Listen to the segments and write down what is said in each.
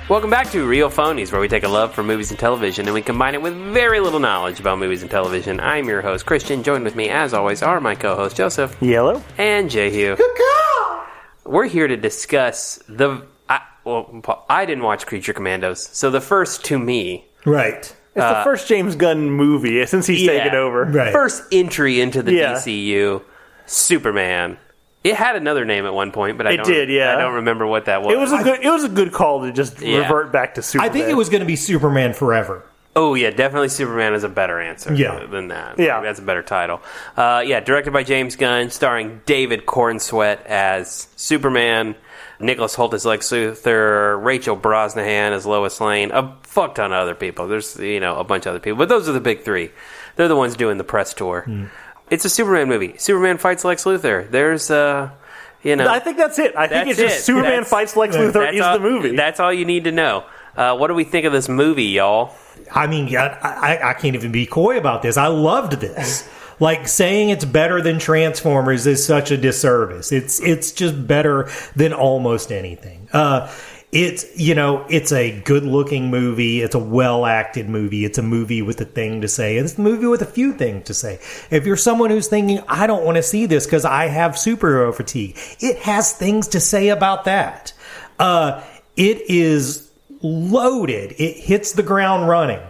Welcome back to Real Phonies, where we take a love for movies and television and we combine it with very little knowledge about movies and television. I'm your host, Christian. Joined with me, as always, are my co-hosts, Joseph. Yellow. And Jehu. We're here to discuss I didn't watch Creature Commandos, so the first to me... Right. It's the first James Gunn movie since he's taken over. Right. First entry into the DCU, Superman. It had another name at one point, but I don't remember what that was. It was a good call to just revert back to Superman. I think it was going to be Superman Forever. Oh, yeah, definitely Superman is a better answer than that. Yeah. That's a better title. Directed by James Gunn, starring David Cornsweet as Superman, Nicholas Hoult as Lex Luthor, Rachel Brosnahan as Lois Lane, a fuck ton of other people. There's, a bunch of other people, but those are the big three. They're the ones doing the press tour. It's a Superman movie. Superman fights Lex Luthor. There's, I think that's it. I think it's just Superman fights Lex Luthor is the movie. That's all you need to know. What do we think of this movie, y'all? I mean, I can't even be coy about this. I loved this. Like, saying it's better than Transformers is such a disservice. It's just better than almost anything. It's a good-looking movie. It's a well-acted movie. It's a movie with a thing to say. It's a movie with a few things to say. If you're someone who's thinking, I don't want to see this because I have superhero fatigue, it has things to say about that. It is loaded. It hits the ground running.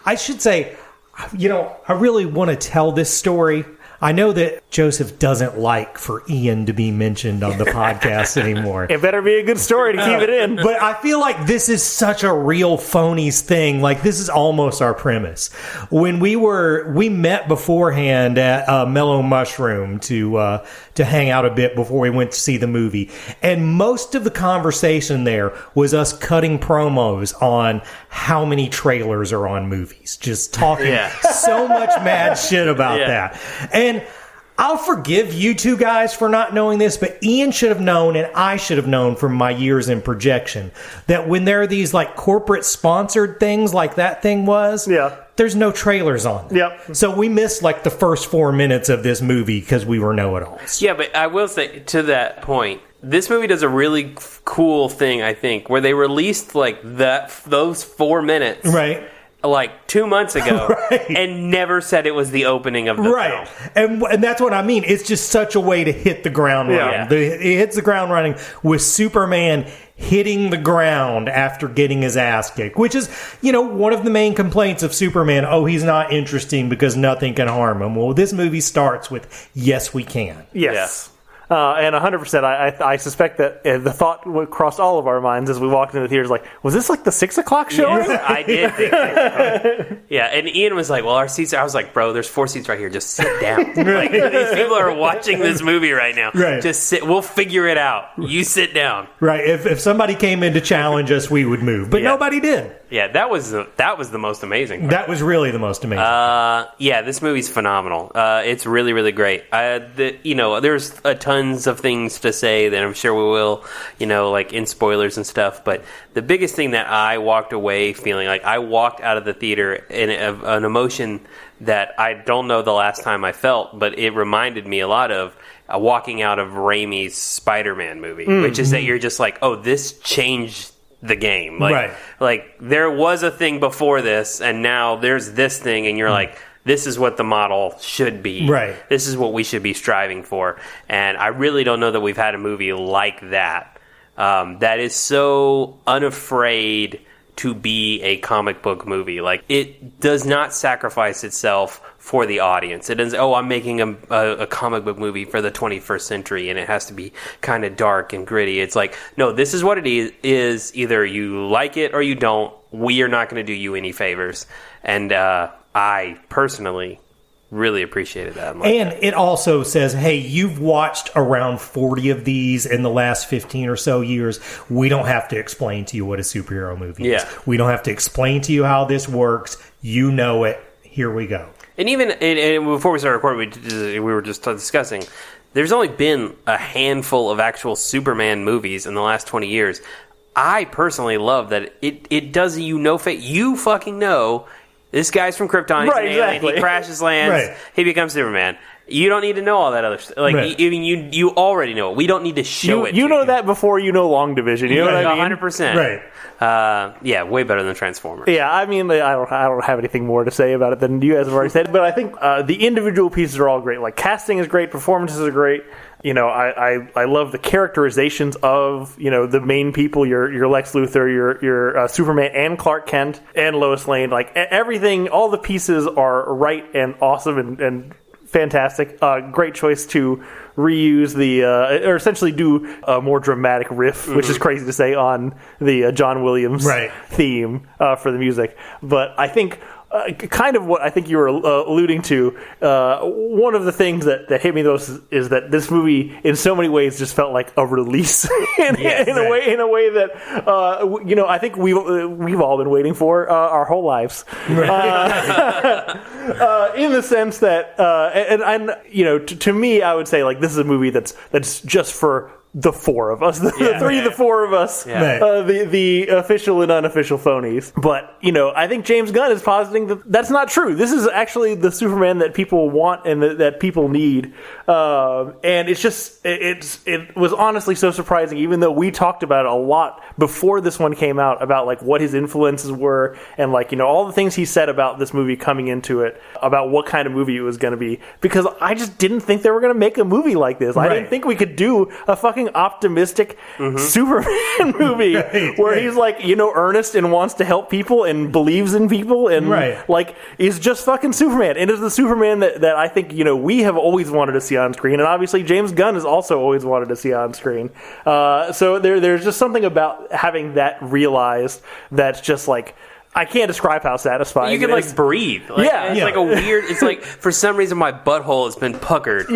I should say, I really want to tell this story. I know that Joseph doesn't like for Ian to be mentioned on the podcast anymore. It better be a good story to keep it in. But I feel like this is such a real phonies thing. Like, this is almost our premise. When we met beforehand at Mellow Mushroom to hang out a bit before we went to see the movie. And most of the conversation there was us cutting promos on how many trailers are on movies. Just talking so much mad shit about that. And I'll forgive you two guys for not knowing this, but Ian should have known and I should have known from my years in projection that when there are these like corporate sponsored things like that thing was, there's no trailers on them. Yep. So we missed like the first 4 minutes of this movie because we were know-it-alls. Yeah, but I will say, to that point, this movie does a really cool thing, I think, where they released like those 4 minutes. Right. Like 2 months ago, and never said it was the opening of the film. And that's what I mean. It's just such a way to hit the ground running. It hits the ground running with Superman hitting the ground after getting his ass kicked, which is, one of the main complaints of Superman. Oh, he's not interesting because nothing can harm him. Well, this movie starts with, yes, we can. Yes. And 100%, I suspect that the thought crossed all of our minds as we walked into the theaters, like, was this like the 6 o'clock showing? Yes, I did think so. Yeah, and Ian was like, well, our seats, I was like, bro, there's 4 seats right here. Just sit down. Like, these people are watching this movie right now. Right. Just sit. We'll figure it out. You sit down. Right. If somebody came in to challenge us, we would move. But nobody did. Yeah, that was the most amazing part. That was really the most amazing. This movie's phenomenal. It's really, really great. There's tons of things to say that I'm sure we will, like in spoilers and stuff. But the biggest thing that I walked away feeling like, I walked out of the theater in an emotion that I don't know the last time I felt, but it reminded me a lot of walking out of Raimi's Spider-Man movie, which is that you're just like, oh, this changed the game. Like there was a thing before this, and now there's this thing, and you're like, this is what the model should be. Right. This is what we should be striving for. And I really don't know that we've had a movie like that that is so unafraid to be a comic book movie. Like, it does not sacrifice itself for the audience. It doesn't, I'm making a comic book movie for the 21st century and it has to be kind of dark and gritty. It's like, no, this is what it is. Either you like it or you don't. We are not going to do you any favors. And I personally really appreciated that. And it also says, hey, you've watched around 40 of these in the last 15 or so years. We don't have to explain to you what a superhero movie is. We don't have to explain to you how this works. You know it. Here we go. And even before we started recording, we were just discussing, there's only been a handful of actual Superman movies in the last 20 years. I personally love that it does you fucking know this guy's from Krypton. He's an alien. He crashes lands. He becomes Superman. You don't need to know all that other stuff. Like, Right. you already know it. We don't need to show it. You know that before you know Long Division. You know what I mean? 100%. Right. Yeah, way better than Transformers. Yeah, I mean, I don't have anything more to say about it than you guys have already said. But I think the individual pieces are all great. Like, casting is great, performances are great. You know, I love the characterizations of, you know, the main people, your Lex Luthor, your Superman and Clark Kent and Lois Lane. Like, everything, all the pieces are right and awesome and fantastic. Great choice to reuse or essentially do a more dramatic riff, which is crazy to say, on the John Williams theme for the music. But I think kind of what I think you were alluding to, one of the things that hit me though is that this movie in so many ways just felt like a release in a way that you know, I think we've all been waiting for our whole lives, in the sense that and you know, to me, I would say, like, this is a movie that's just for the four of us, the four of us, the official and unofficial phonies. But, you know, I think James Gunn is positing that that's not true. This is actually the Superman that people want and that people need. And it's just, it was honestly so surprising, even though we talked about it a lot before this one came out, about, like, what his influences were and, like, you know, all the things he said about this movie coming into it, about what kind of movie it was going to be. Because I just didn't think they were going to make a movie like this. I didn't think we could do a fucking optimistic Superman movie where he's, like, you know, earnest and wants to help people and believes in people and like is just fucking Superman, and is the Superman that I think, you know, we have always wanted to see on screen, and obviously James Gunn has also always wanted to see on screen. So there's just something about having that realized that's just, like, I can't describe how satisfying you can, like, breathe. Like, it's like a weird. It's like, for some reason my butthole has been puckered.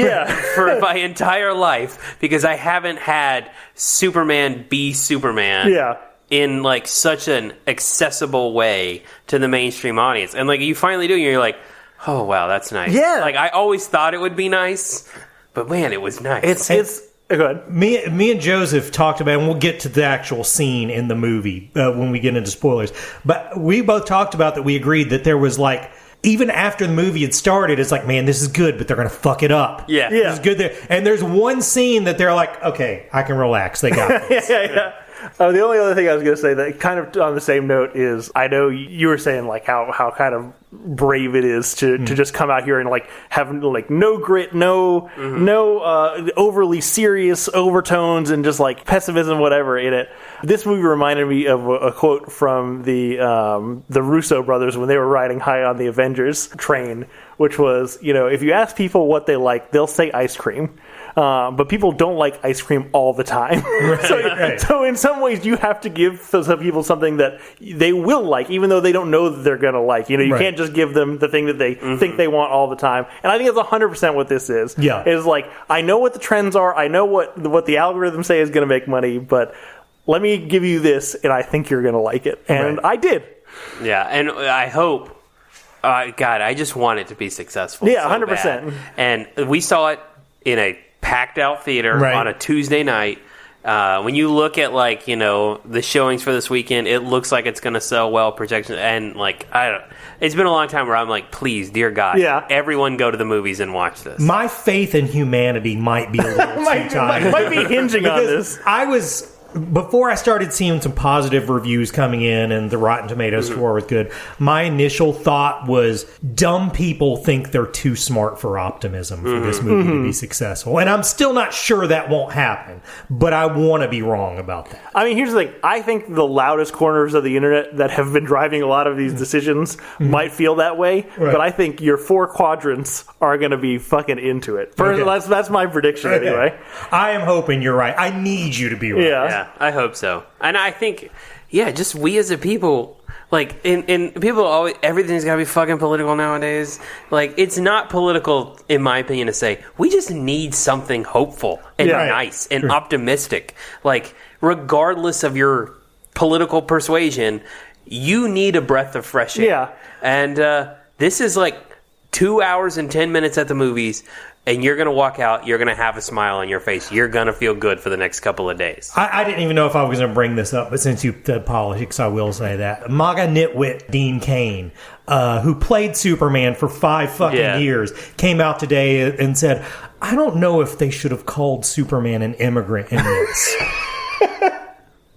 For my entire life, because I haven't had Superman be Superman. In, like, such an accessible way to the mainstream audience, and, like, you finally do, and you're like, oh wow, that's nice. Like, I always thought it would be nice, but man, it was nice. It's go ahead. Me and Joseph talked about, and we'll get to the actual scene in the movie when we get into spoilers, but we both talked about that we agreed that there was, like, even after the movie had started, it's like, man, this is good, but they're going to fuck it up. This is good there. And there's one scene that they're like, okay, I can relax. They got this. The only other thing I was going to say, that kind of on the same note, is I know you were saying, like, how kind of brave it is to just come out here and, like, have, like, no grit, no overly serious overtones and just, like, pessimism, whatever, in it. This movie reminded me of a quote from the Russo brothers when they were riding high on the Avengers train, which was, you know, if you ask people what they like, they'll say ice cream. But people don't like ice cream all the time. So in some ways, you have to give some people something that they will like, even though they don't know that they're going to like. You know, you can't just give them the thing that they think they want all the time. And I think that's 100% what this is. It's like, I know what the trends are. I know what the algorithms say is going to make money, but let me give you this, and I think you're going to like it. And I did. Yeah, and I hope, God, I just want it to be successful. Yeah, so 100%. bad. And we saw it in a packed out theater on a Tuesday night. When you look at, like, you know, the showings for this weekend, it looks like it's going to sell well. Projection, and, like, it's been a long time where I'm like, please, dear God, everyone go to the movies and watch this. My faith in humanity might be a little too tight. Might be hinging on this. Before I started seeing some positive reviews coming in and the Rotten Tomatoes score was good, my initial thought was, dumb people think they're too smart for optimism for this movie to be successful. And I'm still not sure that won't happen, but I want to be wrong about that. I mean, here's the thing. I think the loudest corners of the internet that have been driving a lot of these decisions might feel that way, but I think your four quadrants are going to be fucking into it. That's my prediction anyway. I am hoping you're right. I need you to be right. Yeah, I hope so. And I think, just we as a people, like, in people always, everything's got to be fucking political nowadays. Like, it's not political, in my opinion, to say, we just need something hopeful and nice and optimistic. Like, regardless of your political persuasion, you need a breath of fresh air. And this is like 2 hours and 10 minutes at the movies. And you're going to walk out, you're going to have a smile on your face. You're going to feel good for the next couple of days. I didn't even know if I was going to bring this up, but since you said politics, I will say that. MAGA nitwit Dean Cain, who played Superman for 5 fucking years, came out today and said, I don't know if they should have called Superman an immigrant in this.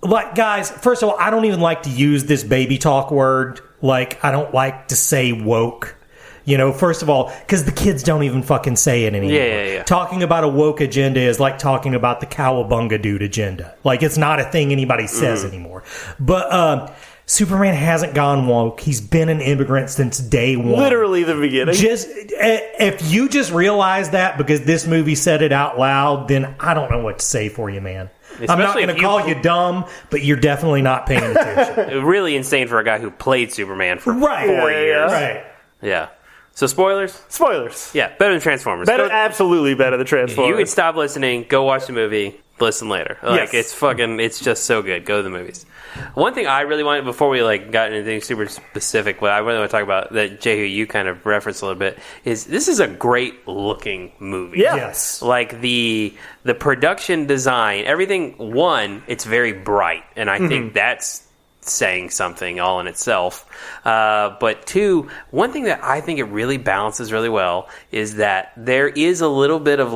Like, guys, first of all, I don't even like to use this baby talk word. Like, I don't like to say woke. You know, first of all, because the kids don't even fucking say it anymore. Yeah. Talking about a woke agenda is like talking about the cowabunga dude agenda. Like, it's not a thing anybody says anymore. But Superman hasn't gone woke. He's been an immigrant since day one. Literally the beginning. Just if you just realize that because this movie said it out loud, then I don't know what to say for you, man. Especially I'm not going to call you dumb, but you're definitely not paying attention. Really insane for a guy who played Superman for 4 years. Right. Yeah. So spoilers? Spoilers. Yeah, better than Transformers. Absolutely better than Transformers. You can stop listening, go watch the movie, listen later. Like, it's just so good. Go to the movies. One thing I really wanted, before we got into anything super specific, what I really want to talk about, that Jehu, you kind of referenced a little bit, is this is a great looking movie. Yeah. Yes. Like the production design, everything, one, it's very bright, and I think that's saying something all in itself. But two, one thing that I think it really balances really well is that there is a little bit of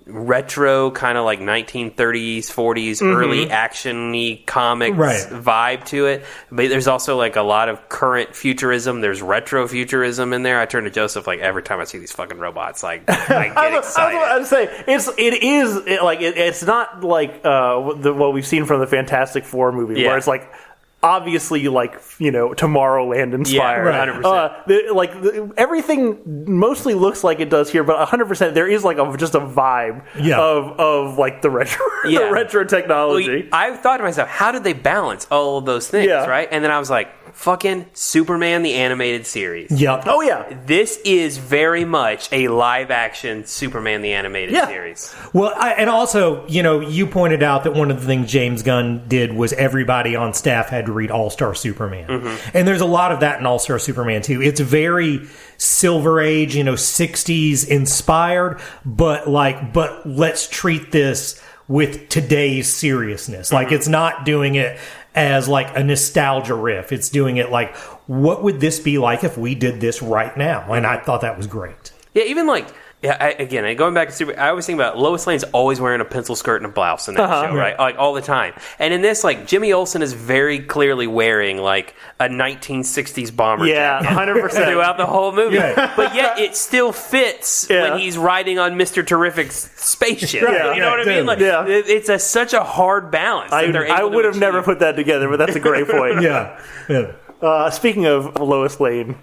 retro kind of 1930s 40s early action-y comics vibe to it, but there's also a lot of current futurism. There's retro futurism in there. I turn to Joseph every time I see these fucking robots, I get excited. I was say it's not like what we've seen from the Fantastic Four movie where it's obviously Tomorrowland inspired. Yeah, 100%. Everything mostly looks like it does here, but 100% there is just a vibe of the retro the retro technology. Well, I thought to myself, how did they balance all of those things, right? And then I was like, fucking Superman the Animated Series. Yep. Oh yeah. This is very much a live action Superman the Animated Series. Well, and also, you pointed out that one of the things James Gunn did was everybody on staff had to read All-Star Superman. And there's a lot of that in All-Star Superman too. It's very Silver Age, 60s inspired, but let's treat this with today's seriousness. It's not doing it as a nostalgia riff. It's doing it what would this be like if we did this right now? And I thought that was great. Yeah, even going back to Super, I always think about Lois Lane's always wearing a pencil skirt and a blouse in that show, right? All the time. And in this, Jimmy Olsen is very clearly wearing a 1960s bomber jacket 100% throughout the whole movie. But yet it still fits when he's riding on Mr. Terrific's spaceship. You know what I mean? It's such a hard balance. I would have never put that together, but that's a great point. Speaking of Lois Lane,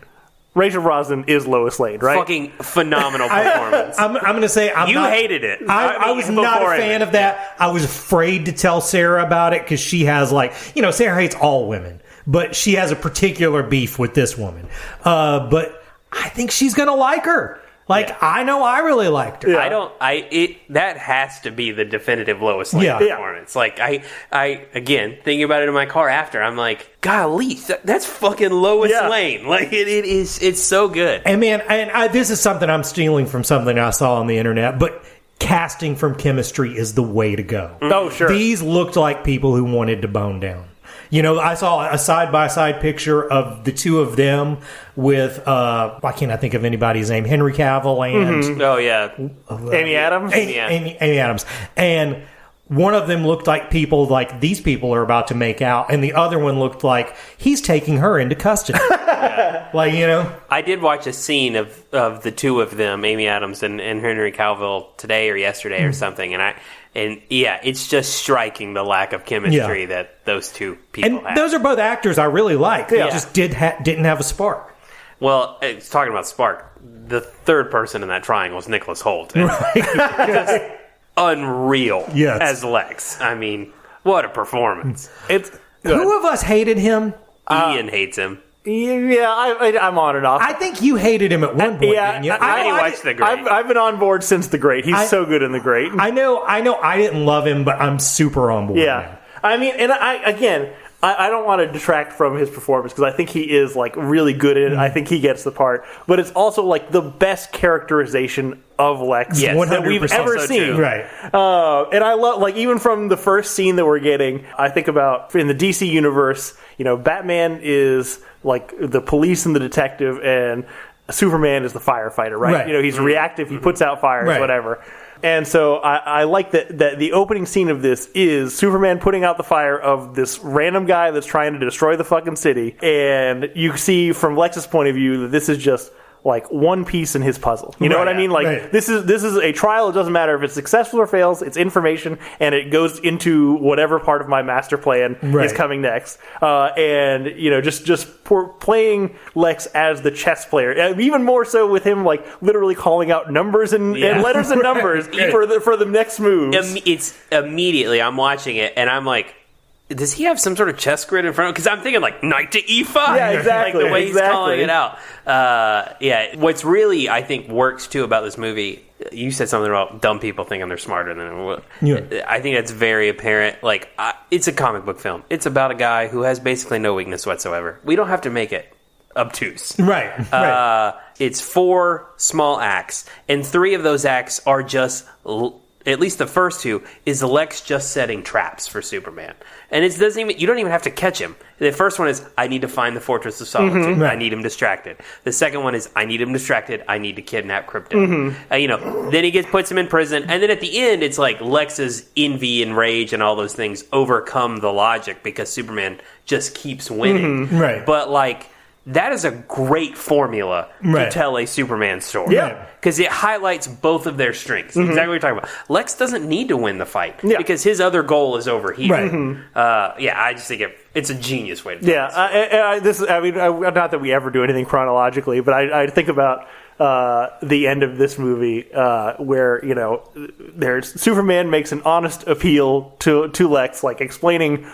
Rachel Brosnan is Lois Lane, right? Fucking phenomenal performance. I'm going to say you hated it. I was not a fan of that. I was afraid to tell Sarah about it because she has Sarah hates all women, but she has a particular beef with this woman. But I think she's going to like her. I know I really liked her. That has to be the definitive Lois Lane performance. Again, thinking about it in my car after, I'm like, golly, that's fucking Lois Lane. It's so good. And man, this is something I'm stealing from something I saw on the internet, but casting from chemistry is the way to go. Oh, sure. These looked like people who wanted to bone down. I saw a side-by-side picture of the two of them with, why can't I think of anybody's name? Henry Cavill and... Oh, yeah. Amy Adams? Amy Adams. And one of them looked like people these people are about to make out, and the other one looked like he's taking her into custody. I did watch a scene of the two of them, Amy Adams and Henry Cavill, today or yesterday or something, and it's just striking the lack of chemistry that those two people have. And those are both actors I really like. They just didn't have a spark. Well, it's talking about spark. The third person in that triangle is Nicholas Hoult. Just unreal as Lex. I mean, what a performance. Who of us hated him? Ian hates him. I'm on and off. I think you hated him at one point, didn't you? I watched The Great. I've been on board since The Great. He's so good in The Great. I know I didn't love him, but I'm super on board now. I mean, and I don't want to detract from his performance because I think he is like really good in it. I think he gets the part, but it's also like the best characterization of Lex that we've ever seen. Right. And I love, like, even from the first scene that we're getting, I think about in the DC universe, Batman is like the police and the detective, and Superman is the firefighter, right? He's reactive, he puts out fires, whatever. And so I like that the opening scene of this is Superman putting out the fire of this random guy that's trying to destroy the fucking city. And you see from Lex's point of view that this is just like one piece in his puzzle. You know what I mean? Like this is a trial. It doesn't matter if it's successful or fails. It's information, and it goes into whatever part of my master plan is coming next. And just playing Lex as the chess player, even more so with him like literally calling out numbers and letters and numbers for the next moves. It's immediately I'm watching it and I'm like, does he have some sort of chess grid in front of him? Because I'm thinking like knight to e5. Yeah, exactly. Like the way he's calling it out. What's really, I think, works too about this movie, you said something about dumb people thinking they're smarter than them. Yeah. I think that's very apparent. Like, it's a comic book film. It's about a guy who has basically no weakness whatsoever. We don't have to make it obtuse. Right. It's 4 small acts, and 3 of those acts are just... At least the first 2 is Lex just setting traps for Superman, and it doesn't even. You don't even have to catch him. The first one is I need to find the Fortress of Solitude. I need him distracted. The second one is I need him distracted. I need to kidnap Krypton. Then he puts him in prison, and then at the end it's like Lex's envy and rage and all those things overcome the logic because Superman just keeps winning. Right, but like. That is a great formula to tell a Superman story. Yeah. Because it highlights both of their strengths. Exactly what you're talking about. Lex doesn't need to win the fight because his other goal is over here. Right. I just think it's a genius way to do it. Not that we ever do anything chronologically, but I think about the end of this movie where, there's Superman makes an honest appeal to Lex, like explaining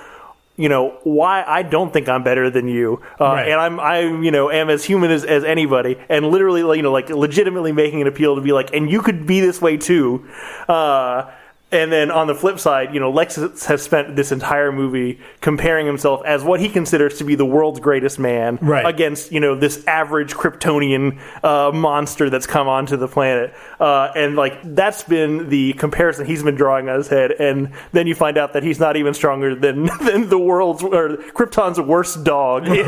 why I don't think I'm better than you, and I am as human as anybody, and literally, like legitimately making an appeal to be like, and you could be this way too. And then on the flip side, Lex has spent this entire movie comparing himself as what he considers to be the world's greatest man against, this average Kryptonian monster that's come onto the planet. And like that's been the comparison he's been drawing on his head. And then you find out that he's not even stronger than the world's or Krypton's worst dog. And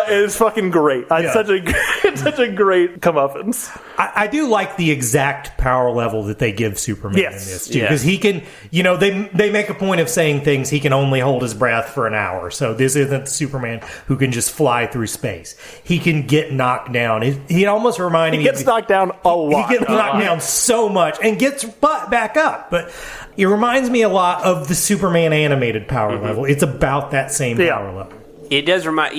it's fucking great. It's such a great comeuppance. I do like the exact power level that they give Superman. Because he can, they make a point of saying things, he can only hold his breath for an hour. So this isn't the Superman who can just fly through space. He can get knocked down. He almost reminded me. He gets knocked down a lot. He gets knocked down so much and gets back up. But it reminds me a lot of the Superman animated power level. It's about that same power level. It does remind,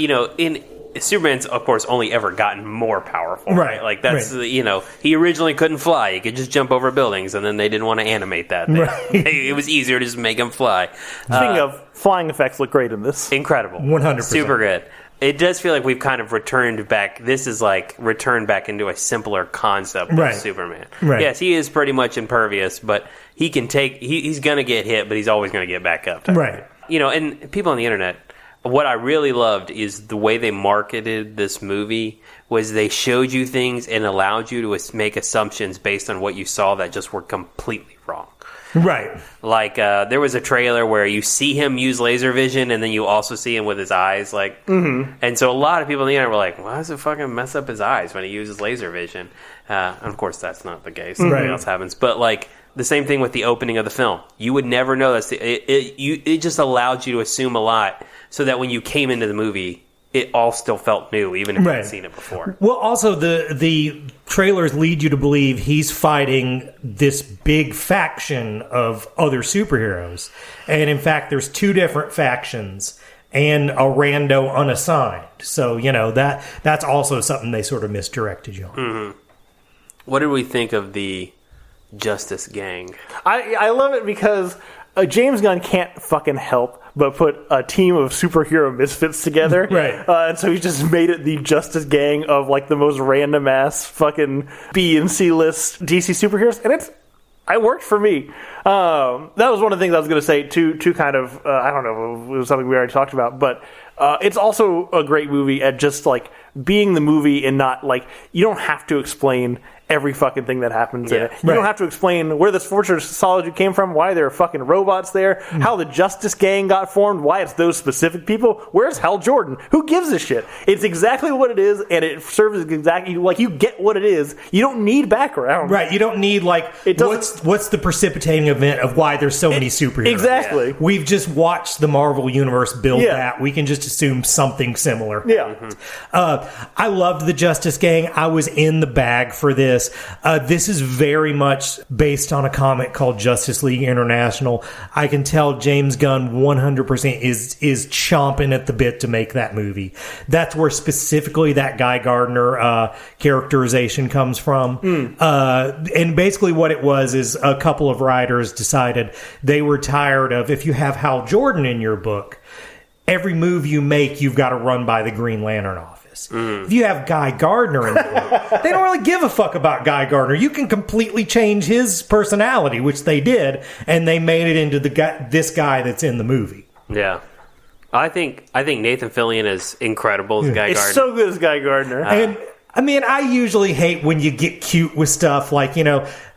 Superman's, of course, only ever gotten more powerful. Right? Like, that's, he originally couldn't fly. He could just jump over buildings, and then they didn't want to animate that. It was easier to just make him fly. Speaking of, flying effects look great in this. Incredible. 100%. Super good. It does feel like we've kind of returned back. This is like returned back into a simpler concept of Superman. Right. Yes, he is pretty much impervious, but he can he's going to get hit, but he's always going to get back up. Right. And people on the internet, what I really loved is the way they marketed this movie was they showed you things and allowed you to make assumptions based on what you saw that just were completely wrong. Right. Like, there was a trailer where you see him use laser vision and then you also see him with his eyes, like... And so a lot of people on the internet were like, why does it fucking mess up his eyes when he uses laser vision? And of course, that's not the case. Something else happens. But, like... The same thing with the opening of the film. You would never know this. It just allowed you to assume a lot so that when you came into the movie, it all still felt new, even if you hadn't seen it before. Well, also, the trailers lead you to believe he's fighting this big faction of other superheroes. And in fact, there's 2 different factions and a rando unassigned. So, that's also something they sort of misdirected you on. Mm-hmm. What did we think of the Justice Gang? I love it because James Gunn can't fucking help but put a team of superhero misfits together. And so he just made it the Justice Gang of like the most random ass fucking B and C list DC superheroes, and It worked for me. That was one of the things I was going to say to kind of, I don't know, it was something we already talked about, but it's also a great movie at just like being the movie and not like, you don't have to explain every fucking thing that happens in it. You don't have to explain where this Fortress of Solitude came from, why there are fucking robots there, how the Justice Gang got formed, why it's those specific people. Where's Hal Jordan? Who gives a shit? It's exactly what it is, and it serves exactly like you get what it is. You don't need background. Right. You don't need like what's the precipitating event of why there's so many superheroes. Exactly. Yeah. We've just watched the Marvel Universe build that. We can just assume something similar. Yeah. I loved the Justice Gang. I was in the bag for this. This is very much based on a comic called Justice League International. I can tell James Gunn 100% is chomping at the bit to make that movie. That's where specifically that Guy Gardner characterization comes from. And basically what it was is a couple of writers decided they were tired of, if you have Hal Jordan in your book, every move you make, you've got to run by the Green Lantern office. If you have Guy Gardner in the book, they don't really give a fuck about Guy Gardner. You can completely change his personality, which they did, and they made it into this guy that's in the movie. Yeah. I think Nathan Fillion is incredible as Guy Gardner. It's so good as Guy Gardner. And I mean, I usually hate when you get cute with stuff like,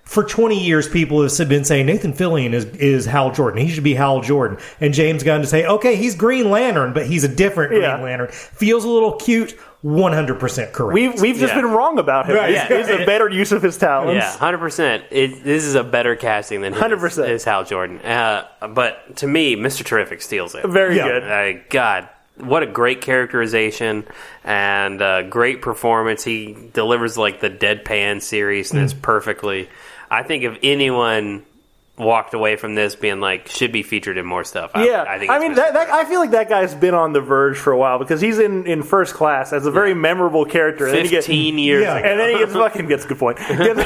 for 20 years, people have been saying Nathan Fillion is Hal Jordan. He should be Hal Jordan. And James Gunn to say, okay, he's Green Lantern, but he's a different Green Lantern. Feels a little cute. 100% correct. We've just been wrong about him. Right. It's a better use of his talents. Yeah, 100%. This is a better casting than 100% is Hal Jordan. But to me, Mr. Terrific steals it. Very good. God, what a great characterization and great performance. He delivers like the deadpan seriousness perfectly. I think if anyone walked away from this being like should be featured in more stuff. I think. I mean, I feel like that guy's been on the verge for a while because he's in First Class as a very memorable character. 15 years ago. And then he gets a good point. He gets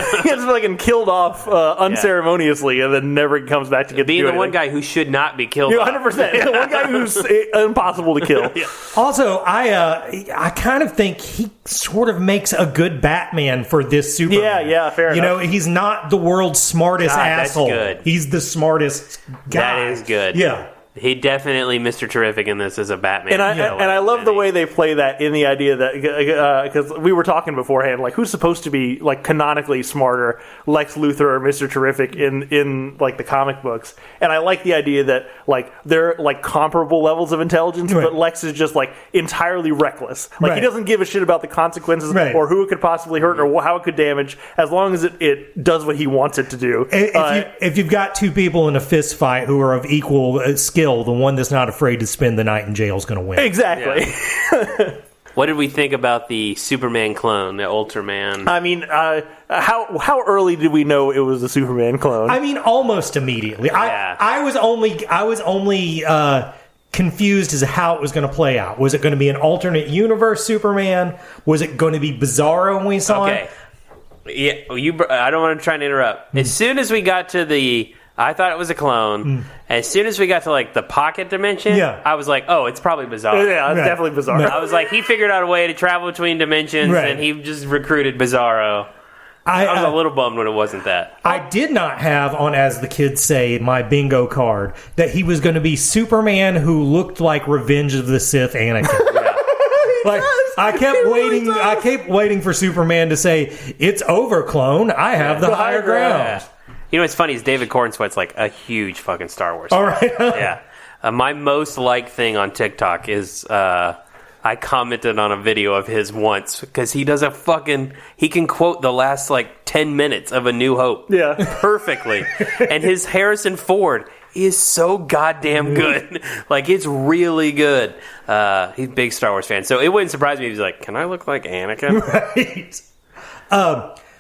fucking killed off unceremoniously, and then never comes back to get being to do the one guy who should not be killed. 100%. The one guy who's impossible to kill. Also, I kind of think he sort of makes a good Batman for this Superman. Yeah, fair enough. He's not the world's smartest asshole. That's good. He's the smartest guy. That is good. Yeah. He definitely Mr. Terrific in this as a Batman. And I love the way they play that in the idea that because we were talking beforehand, like who's supposed to be like canonically smarter, Lex Luthor or Mr. Terrific in like the comic books. And I like the idea that like they're like comparable levels of intelligence, but Lex is just like entirely reckless. Like he doesn't give a shit about the consequences or who it could possibly hurt or how it could damage, as long as it does what he wants it to do. If you've got two people in a fist fight who are of equal skill, the one that's not afraid to spend the night in jail is going to win. Exactly. Yeah. What did we think about the Superman clone, the Ultraman? I mean, how early did we know it was a Superman clone? I mean, almost immediately. Yeah. I was only confused as to how it was going to play out. Was it going to be an alternate universe Superman? Was it going to be Bizarro when we saw it? Yeah, I don't want to try and interrupt. As soon as we got to I thought it was a clone. As soon as we got to like the pocket dimension, I was like, "Oh, it's probably Bizarro." Yeah, it's definitely Bizarro. I was like, he figured out a way to travel between dimensions, and he just recruited Bizarro. I was a little bummed when it wasn't that. I did not have on, as the kids say, my bingo card that he was going to be Superman who looked like Revenge of the Sith Anakin. I kept waiting for Superman to say, "It's over, clone. I have the higher ground." Yeah. You know what's funny is David Cornsweat's like a huge fucking Star Wars fan. All right. Yeah. My most liked thing on TikTok is I commented on a video of his once because he does he can quote the last like 10 minutes of A New Hope perfectly. And his Harrison Ford is so goddamn good. Like, it's really good. He's a big Star Wars fan. So it wouldn't surprise me if he's like, can I look like Anakin? Right.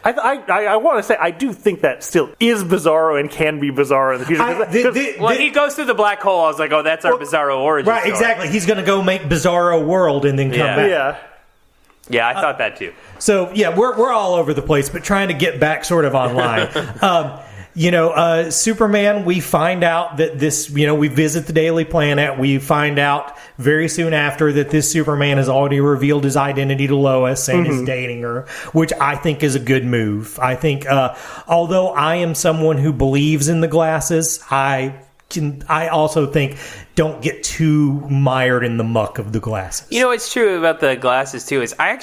I want to say I do think that still is Bizarro and can be Bizarro in the future. He goes through the black hole. I was like, oh, that's our Bizarro origin story. Exactly. He's going to go make Bizarro World and then come back. Yeah, I thought that too. So, we're all over the place, but trying to get back sort of online. Superman, we find out that this, we visit the Daily Planet. We find out very soon after that this Superman has already revealed his identity to Lois and is dating her, which I think is a good move. I think, although I am someone who believes in the glasses, I also think don't get too mired in the muck of the glasses. What's true about the glasses, too, is I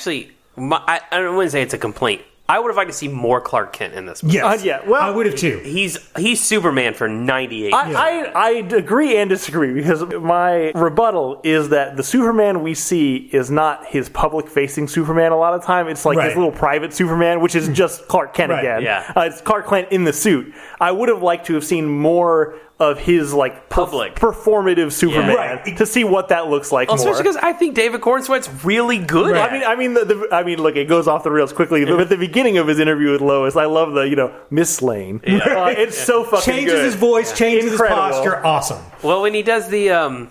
wouldn't say it's a complaint. I would have liked to see more Clark Kent in this movie. Yes. Well, I would have too. He's Superman for 98. I agree and disagree, because my rebuttal is that the Superman we see is not his public-facing Superman a lot of time. It's like his little private Superman, which is just Clark Kent again. Yeah. It's Clark Kent in the suit. I would have liked to have seen more of his public performative Superman to see what that looks like. Especially because I think David Cornsweet's really good. Right. I mean, look, it goes off the rails quickly. But at the beginning of his interview with Lois, I love the Miss Lane. Yeah. It's so fucking changes good. His voice, changes Incredible. his posture. Awesome. Well, when he does the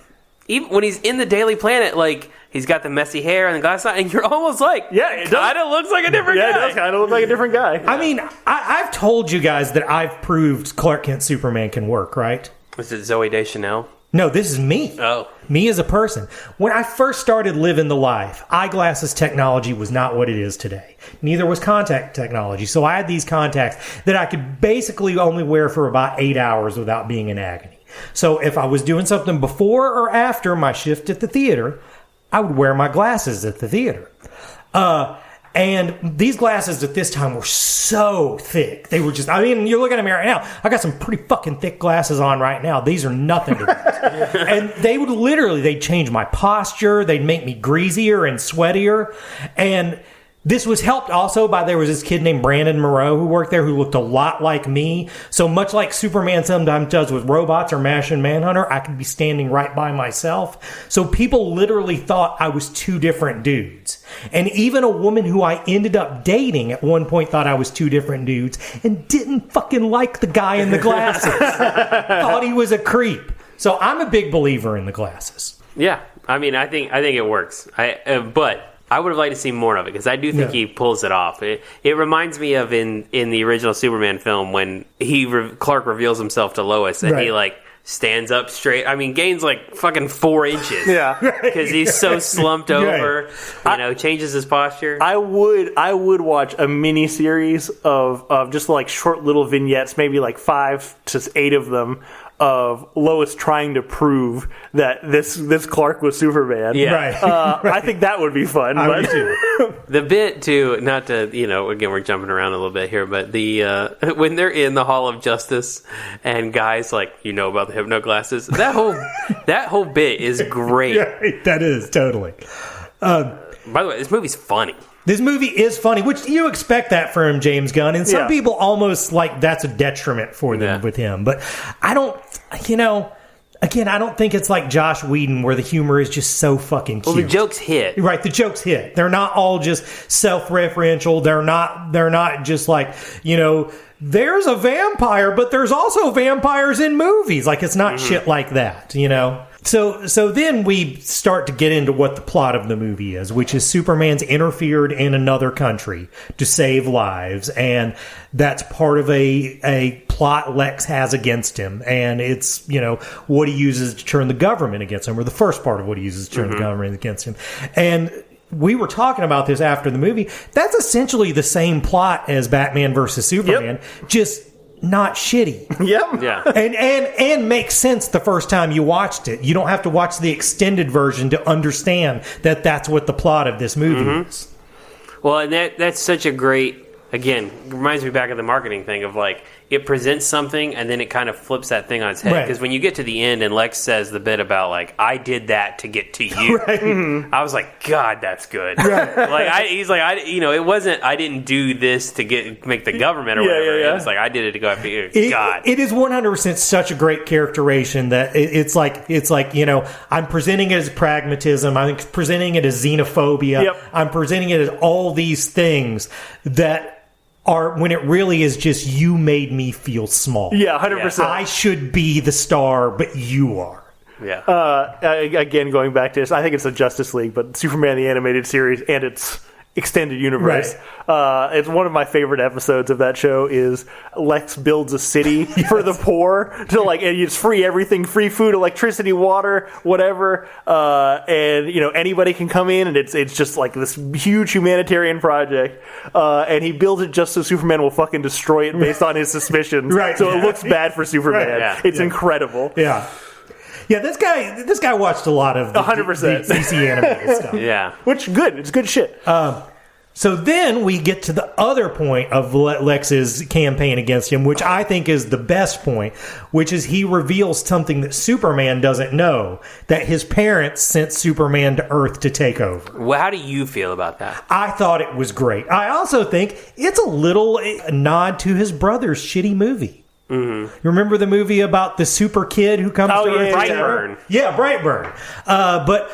even when he's in the Daily Planet, he's got the messy hair and the glasses on, and you're almost like, it kind of looks like a different guy. Yeah, it does kind of look like a different guy. I mean, I've told you guys that I've proved Clark Kent Superman can work, right? Was it Zooey Deschanel? No, this is me. Oh. Me as a person. When I first started living the life, eyeglasses technology was not what it is today. Neither was contact technology. So I had these contacts that I could basically only wear for about 8 hours without being in agony. So if I was doing something before or after my shift at the theater, I would wear my glasses at the theater. And these glasses at this time were so thick. They were just, you're looking at me right now. I got some pretty fucking thick glasses on right now. These are nothing to these. And they'd change my posture. They'd make me greasier and sweatier. And this was helped also by, there was this kid named Brandon Moreau who worked there who looked a lot like me. So much like Superman sometimes does with robots or Martian Manhunter, I could be standing right by myself. So people literally thought I was two different dudes. And even a woman who I ended up dating at one point thought I was two different dudes and didn't fucking like the guy in the glasses. Thought he was a creep. So I'm a big believer in the glasses. Yeah. I think it works. But I would have liked to see more of it, because I do think he pulls it off. It reminds me of in the original Superman film when Clark reveals himself to Lois and he stands up straight. I mean, gains fucking 4 inches. Yeah, because he's so slumped over. Changes his posture. I would watch a mini series of just short little vignettes, maybe 5 to 8 of them, of Lois trying to prove that this Clark was Superman. Yeah. Right. I think that would be fun. I would too. The bit too, not to, again, we're jumping around a little bit here, but the when they're in the Hall of Justice and guys about the hypno glasses, that whole bit is great. Yeah, that is totally. By the way, this movie's funny. This movie is funny, which you expect that from James Gunn, and some people almost that's a detriment for them with him. But I don't, again, I don't think it's like Joss Whedon where the humor is just so fucking cute. Well, the jokes hit. Right, the jokes hit. They're not all just self-referential. They're not just there's a vampire, but there's also vampires in movies. It's not shit like that, So then we start to get into what the plot of the movie is, which is Superman's interfered in another country to save lives, and that's part of a plot Lex has against him, and it's, what he uses to turn the government against him, or the first part of what he uses to turn the government against him. And we were talking about this after the movie. That's essentially the same plot as Batman versus Superman, just not shitty. Yep. Yeah. And makes sense the first time you watched it. You don't have to watch the extended version to understand that that's what the plot of this movie is. Well, and that's such a great, again, reminds me back of the marketing thing of it presents something and then it kind of flips that thing on its head. Because when you get to the end and Lex says the bit about I did that to get to you, I was like, God, that's good. Right. He's it wasn't I didn't do this to make the government or whatever. It was I did it to go after you. God, it is 100% such a great characterization that it's I'm presenting it as pragmatism. I'm presenting it as xenophobia. Yep. I'm presenting it as all these things that are, when it really is just, you made me feel small. Yeah, 100%. I should be the star, but you are. Yeah. Again, going back to this, I think it's the Justice League, but Superman the Animated Series and its extended universe. It's one of my favorite episodes of that show is Lex builds a city for the poor to and it's free everything, free food, electricity, water, whatever. And anybody can come in and it's just like this huge humanitarian project. And he builds it just so Superman will fucking destroy it based on his suspicions. So it looks bad for Superman. It's incredible. Yeah, this guy watched a lot of 100% DC animated stuff. It's good shit. So then we get to the other point of Lex's campaign against him, which I think is the best point, which is he reveals something that Superman doesn't know, that his parents sent Superman to Earth to take over. Well, how do you feel about that? I thought it was great. I also think it's a little nod to his brother's shitty movie. You remember the movie about the super kid who comes to Earth? Brightburn. Yeah, Brightburn. But,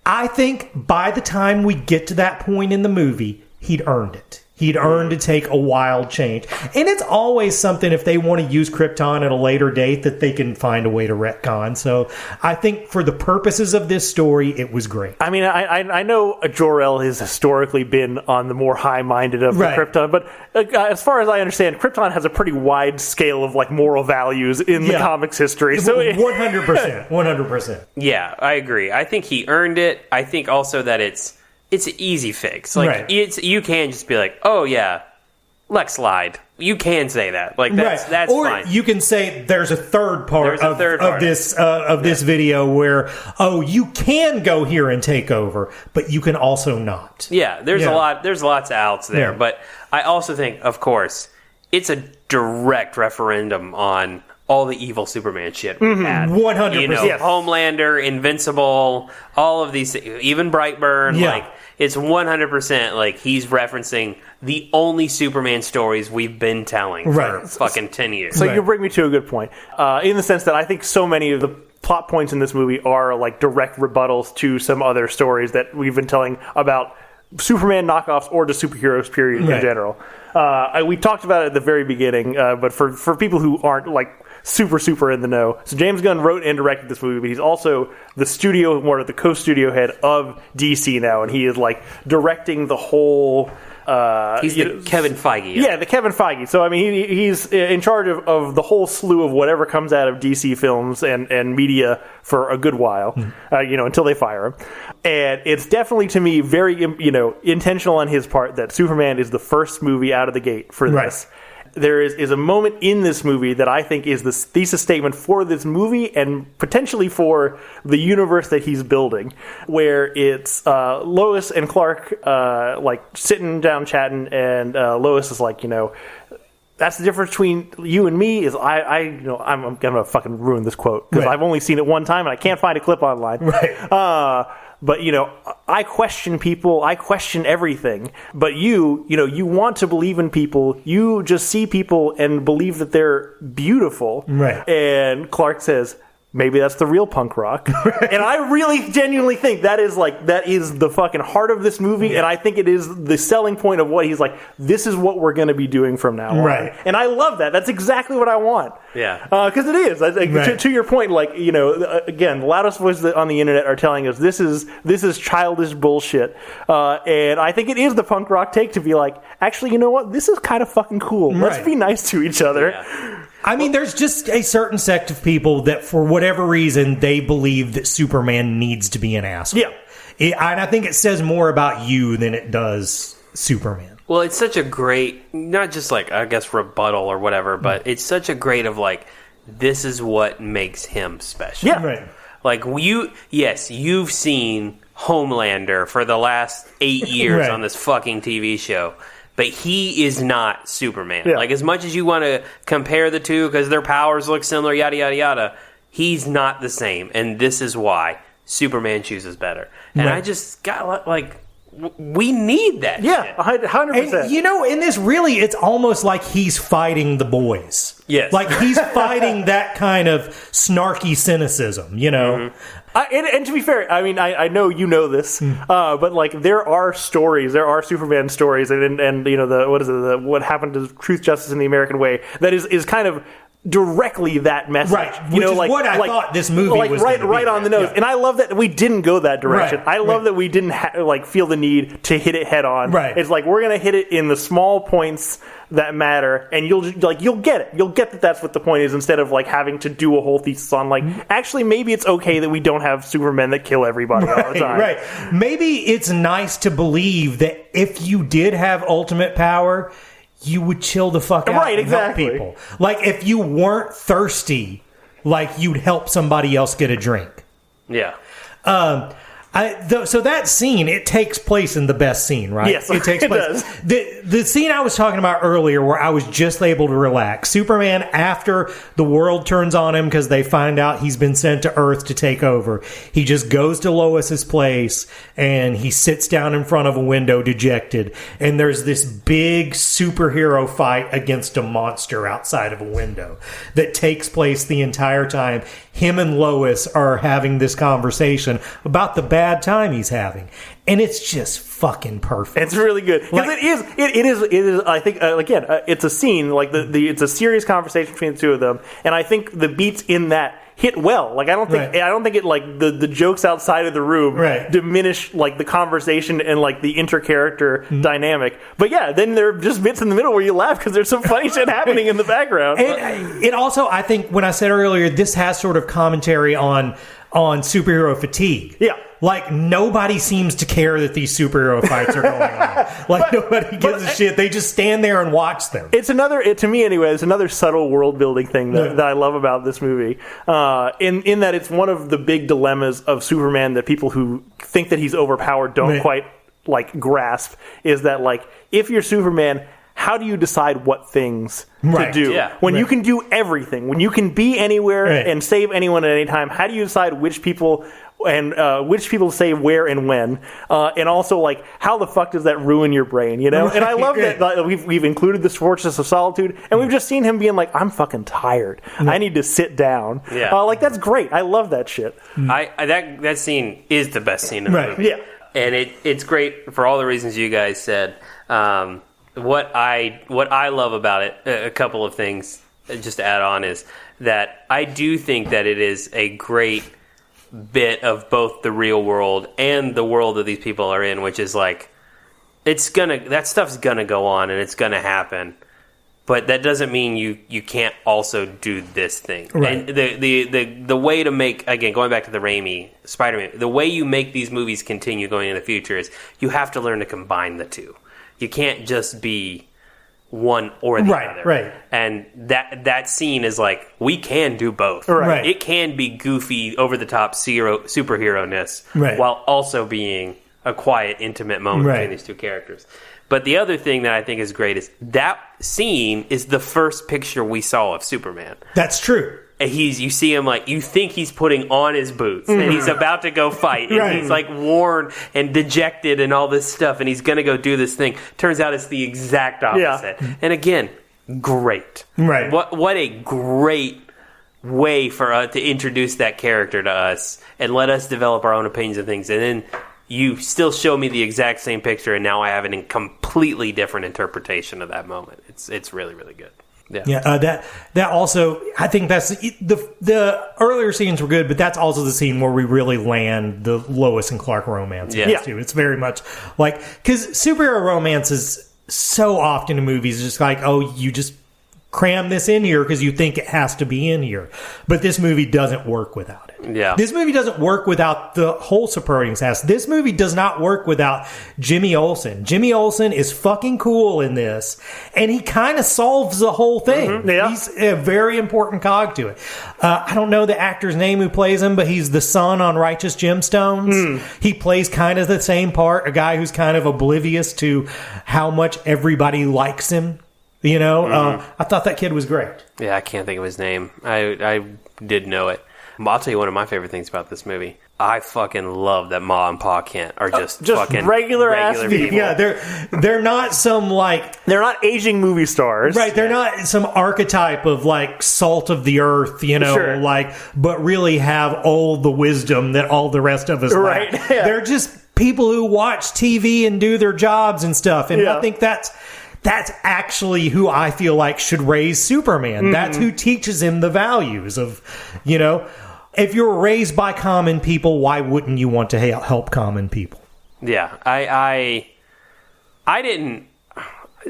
I think by the time we get to that point in the movie, he'd earned it. He'd earned to take a wild change. And it's always something, if they want to use Krypton at a later date, that they can find a way to retcon. So I think for the purposes of this story, it was great. I mean, I know Jor-El has historically been on the more high-minded of the Krypton, but as far as I understand, Krypton has a pretty wide scale of moral values in the comics history. So 100%. 100%. Yeah, I agree. I think he earned it. I think also that it's an easy fix. You can just be like, oh yeah, Lex lied. You can say that. That's or fine. You can say there's a third part of this video where, you can go here and take over, but you can also not. Yeah, there's lots of outs there. But I also think, of course, it's a direct referendum on all the evil Superman shit we've had. 100%. Homelander, Invincible, all of these things, even Brightburn, it's 100% he's referencing the only Superman stories we've been telling for fucking 10 years. So you bring me to a good point. In the sense that I think so many of the plot points in this movie are direct rebuttals to some other stories that we've been telling about Superman knockoffs or just superheroes, period, in general. We talked about it at the very beginning, but for people who aren't super in the know. So James Gunn wrote and directed this movie, but he's also the co-studio head of DC now, and he is directing the whole. He's the Kevin Feige. Yeah, the Kevin Feige. So I mean, he's in charge of the whole slew of whatever comes out of DC films and media for a good while, until they fire him. And it's definitely, to me, very intentional on his part that Superman is the first movie out of the gate for this. There is a moment in this movie that I think is the thesis statement for this movie and potentially for the universe that he's building, where it's Lois and Clark sitting down chatting, and Lois is that's the difference between you and me is I'm gonna fucking ruin this quote because I've only seen it one time and I can't find a clip online. But, I question people, I question everything. But you want to believe in people. You just see people and believe that they're beautiful. And Clark says, maybe that's the real punk rock. And I really genuinely think that is the fucking heart of this movie. And I think it is the selling point of what he's this is what we're going to be doing from now on. And I love that. That's exactly what I want. Yeah. Because it is. To your point, again, the loudest voices on the internet are telling us this is childish bullshit. And I think it is the punk rock take to be actually, you know what? This is kind of fucking cool. Let's be nice to each other. Yeah. I mean, there's just a certain sect of people that, for whatever reason, they believe that Superman needs to be an asshole. And I think it says more about you than it does Superman. Well, it's such a great, not just I guess rebuttal or whatever, but it's such a great of this is what makes him special. You've seen Homelander for the last 8 years on this fucking TV show. But he is not Superman. As much as you want to compare the two because their powers look similar, yada, yada, yada, he's not the same. And this is why Superman chooses better. And I just got, we need that shit. 100%. And, in this, really, it's almost like he's fighting the boys. Yes. He's fighting that kind of snarky cynicism, And to be fair, I mean, I know you know this, but there are stories, there are Superman stories, and what happened to Truth, Justice, and the American Way that is kind of directly that message, right? Which is what I thought this movie was right on the nose. And I love that we didn't go that direction. I love that we didn't feel the need to hit it head on. Right. It's like we're gonna hit it in the small points that matter, and you'll get it. You'll get that that's what the point is, instead of having to do a whole thesis on actually maybe it's okay that we don't have Supermen that kill everybody all the time. Right. Maybe it's nice to believe that if you did have ultimate power, you would chill the fuck out and help people. If you weren't thirsty, you'd help somebody else get a drink. Yeah. So that scene, it takes place in the best scene, right? Yes, it takes place. Does. The scene I was talking about earlier, where I was just able to relax. Superman, after the world turns on him because they find out he's been sent to Earth to take over, he just goes to Lois's place and he sits down in front of a window, dejected. And there's this big superhero fight against a monster outside of a window that takes place the entire time. Him and Lois are having this conversation about the bad time he's having, and it's just fucking perfect. It's really good because it is. I think again, it's a scene it's a serious conversation between the two of them, and I think the beats in that hit well. I don't think the jokes outside of the room diminish the conversation and the inter-character dynamic. But yeah, then there are just bits in the middle where you laugh because there's some funny shit happening in the background. And it also, I think, when I said earlier, this has sort of commentary on superhero fatigue. Yeah. Nobody seems to care that these superhero fights are going on. Nobody gives a shit. They just stand there and watch them. To me anyway, it's another subtle world building thing that I love about this movie. In that it's one of the big dilemmas of Superman that people who think that he's overpowered don't quite grasp, is that if you're Superman, how do you decide what things to do? Yeah. When you can do everything, when you can be anywhere and save anyone at any time, how do you decide which people to save where and when? And also, how the fuck does that ruin your brain, And I love that we've included this Fortress of Solitude, and we've just seen him being I'm fucking tired. I need to sit down. Yeah. That's great. I love that shit. That scene is the best scene in the movie. Yeah. And it's great for all the reasons you guys said. What I love about it, a couple of things just to add on, is that I do think that it is a great bit of both the real world and the world that these people are in, which is that stuff's gonna go on and it's gonna happen, but that doesn't mean you can't also do this thing. Right. And the way to make, again, going back to the Raimi Spider-Man, the way you make these movies continue going in the future is you have to learn to combine the two. You can't just be one or the other. Right. And that scene is we can do both. Right. It can be goofy, over-the-top superhero-ness while also being a quiet, intimate moment between these two characters. But the other thing that I think is great is that scene is the first picture we saw of Superman. That's true. And you see him you think he's putting on his boots and he's about to go fight and he's worn and dejected and all this stuff and he's going to go do this thing. Turns out it's the exact opposite. Yeah. And again, great. Right. What a great way for us to introduce that character to us and let us develop our own opinions of things. And then you still show me the exact same picture and now I have a completely different interpretation of that moment. It's really, really good. Yeah, that also, I think that's the earlier scenes were good, but that's also the scene where we really land the Lois and Clark romance. Too. It's very much because superhero romance is so often in movies just you just cram this in here because you think it has to be in here, but this movie doesn't work without it. Yeah, this movie doesn't work without the whole supporting cast. This movie does not work without Jimmy Olsen. Jimmy Olsen is fucking cool in this, and he kind of solves the whole thing. Mm-hmm. Yeah. He's a very important cog to it. I don't know the actor's name who plays him, but he's the son on Righteous Gemstones. He plays kind of the same part, a guy who's kind of oblivious to how much everybody likes him. I thought that kid was great. Yeah, I can't think of his name. I did know it. I'll tell you one of my favorite things about this movie. I fucking love that Ma and Pa Kent are just fucking regular ass people. Yeah, they're not some they're not aging movie stars. Right, they're not some archetype of salt of the earth, Sure. but really have all the wisdom that all the rest of us right. lack. Yeah. They're just people who watch TV and do their jobs and stuff. And I think that's actually who I feel like should raise Superman. Mm-hmm. That's who teaches him the values of, if you're raised by common people, why wouldn't you want to help common people? Yeah, I didn't.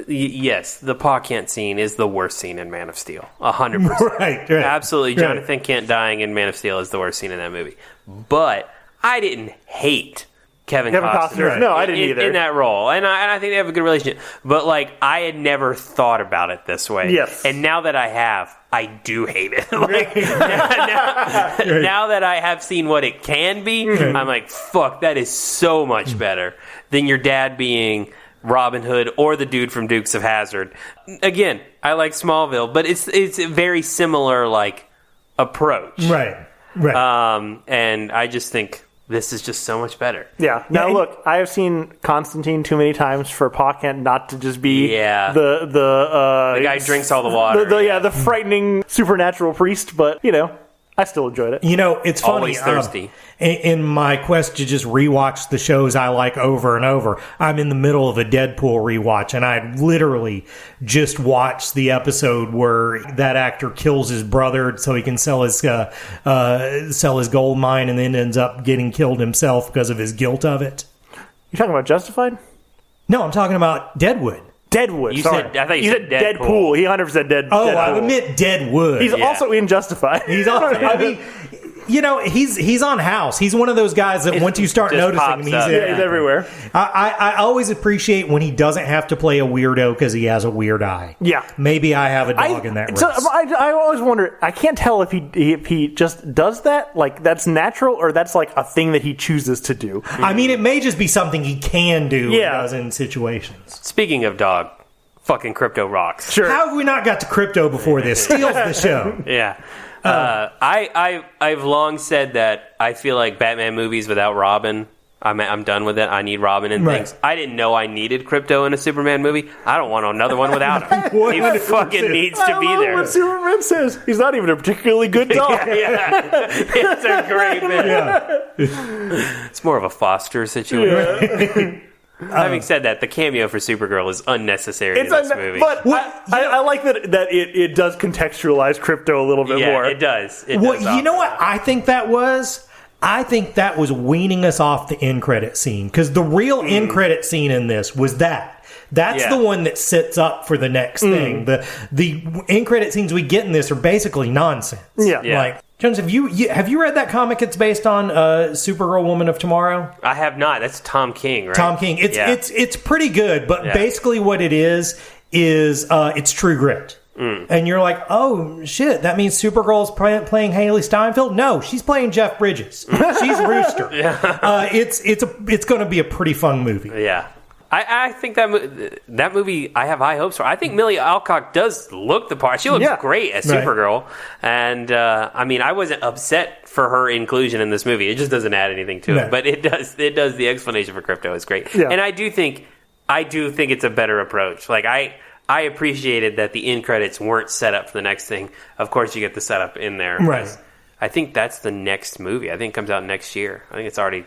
Yes, the Pa Kent scene is the worst scene in Man of Steel. 100%. Right. Absolutely. Jonathan Kent dying in Man of Steel is the worst scene in that movie. But I didn't hate Kevin Costner. Right. No, I didn't either. In that role. And I think they have a good relationship. But, I had never thought about it this way. Yes. And now that I have, I do hate it. Now that I have seen what it can be, I'm like, fuck, that is so much better than your dad being Robin Hood or the dude from Dukes of Hazzard. Again, I like Smallville, but it's a very similar, approach. Right. And I just think this is just so much better. Yeah. Now, look, I have seen Constantine too many times for Pa Kent not to just be the guy who drinks all the water. The frightening supernatural priest, but, I still enjoyed it. It's funny. Always thirsty. In my quest to just rewatch the shows I like over and over, I'm in the middle of a Deadpool rewatch, and I literally just watched the episode where that actor kills his brother so he can sell his gold mine, and then ends up getting killed himself because of his guilt of it. You talking about Justified? No, I'm talking about Deadwood. Deadwood. I thought you said Deadpool. He 100% said Deadpool. Oh, I meant Deadwood. He's also in Justified. He's also. I mean, he's on House. He's one of those guys that once you start noticing him, he's everywhere. I always appreciate when he doesn't have to play a weirdo because he has a weird eye. Yeah, maybe I have a dog in that race. I always wonder. I can't tell if he just does that, that's natural, or that's a thing that he chooses to do. I mean, it may just be something he can do. Yeah. In situations. Speaking of dog, fucking Crypto rocks. Sure. How have we not got to Crypto before this? Steals the show. Yeah. I've long said that I feel like Batman movies without Robin, I'm done with it. I need Robin and things. I didn't know I needed Crypto in a Superman movie. I don't want another one without him. He fucking needs to be there. What Superman says. He's not even a particularly good dog. It's a great bit. Yeah. It's more of a foster situation. Having said that, the cameo for Supergirl is unnecessary in this movie. But I like that it does contextualize Crypto a little bit more. It does. You know what I think that was? I think that was weaning us off the end credit scene, because the real end credit scene in this was that. That's the one that sets up for the next thing. The end credit scenes we get in this are basically nonsense. Yeah. Jones, have you read that comic? It's based on Supergirl Woman of Tomorrow. I have not. That's Tom King, right? Tom King. It's pretty good, but basically what it is it's True Grit. And you're like, oh shit, that means Supergirl's playing Haley Steinfeld? No, she's playing Jeff Bridges. She's Rooster. It's going to be a pretty fun movie. Yeah. I think that movie I have high hopes for. I think Millie Alcock does look the part. She looks great as Supergirl. And, I wasn't upset for her inclusion in this movie. It just doesn't add anything to it. But it does. The explanation for Crypto is great. Yeah. And I do think it's a better approach. I appreciated that the end credits weren't set up for the next thing. Of course, you get the setup in there. Right. I think that's the next movie. I think it comes out next year. I think it's already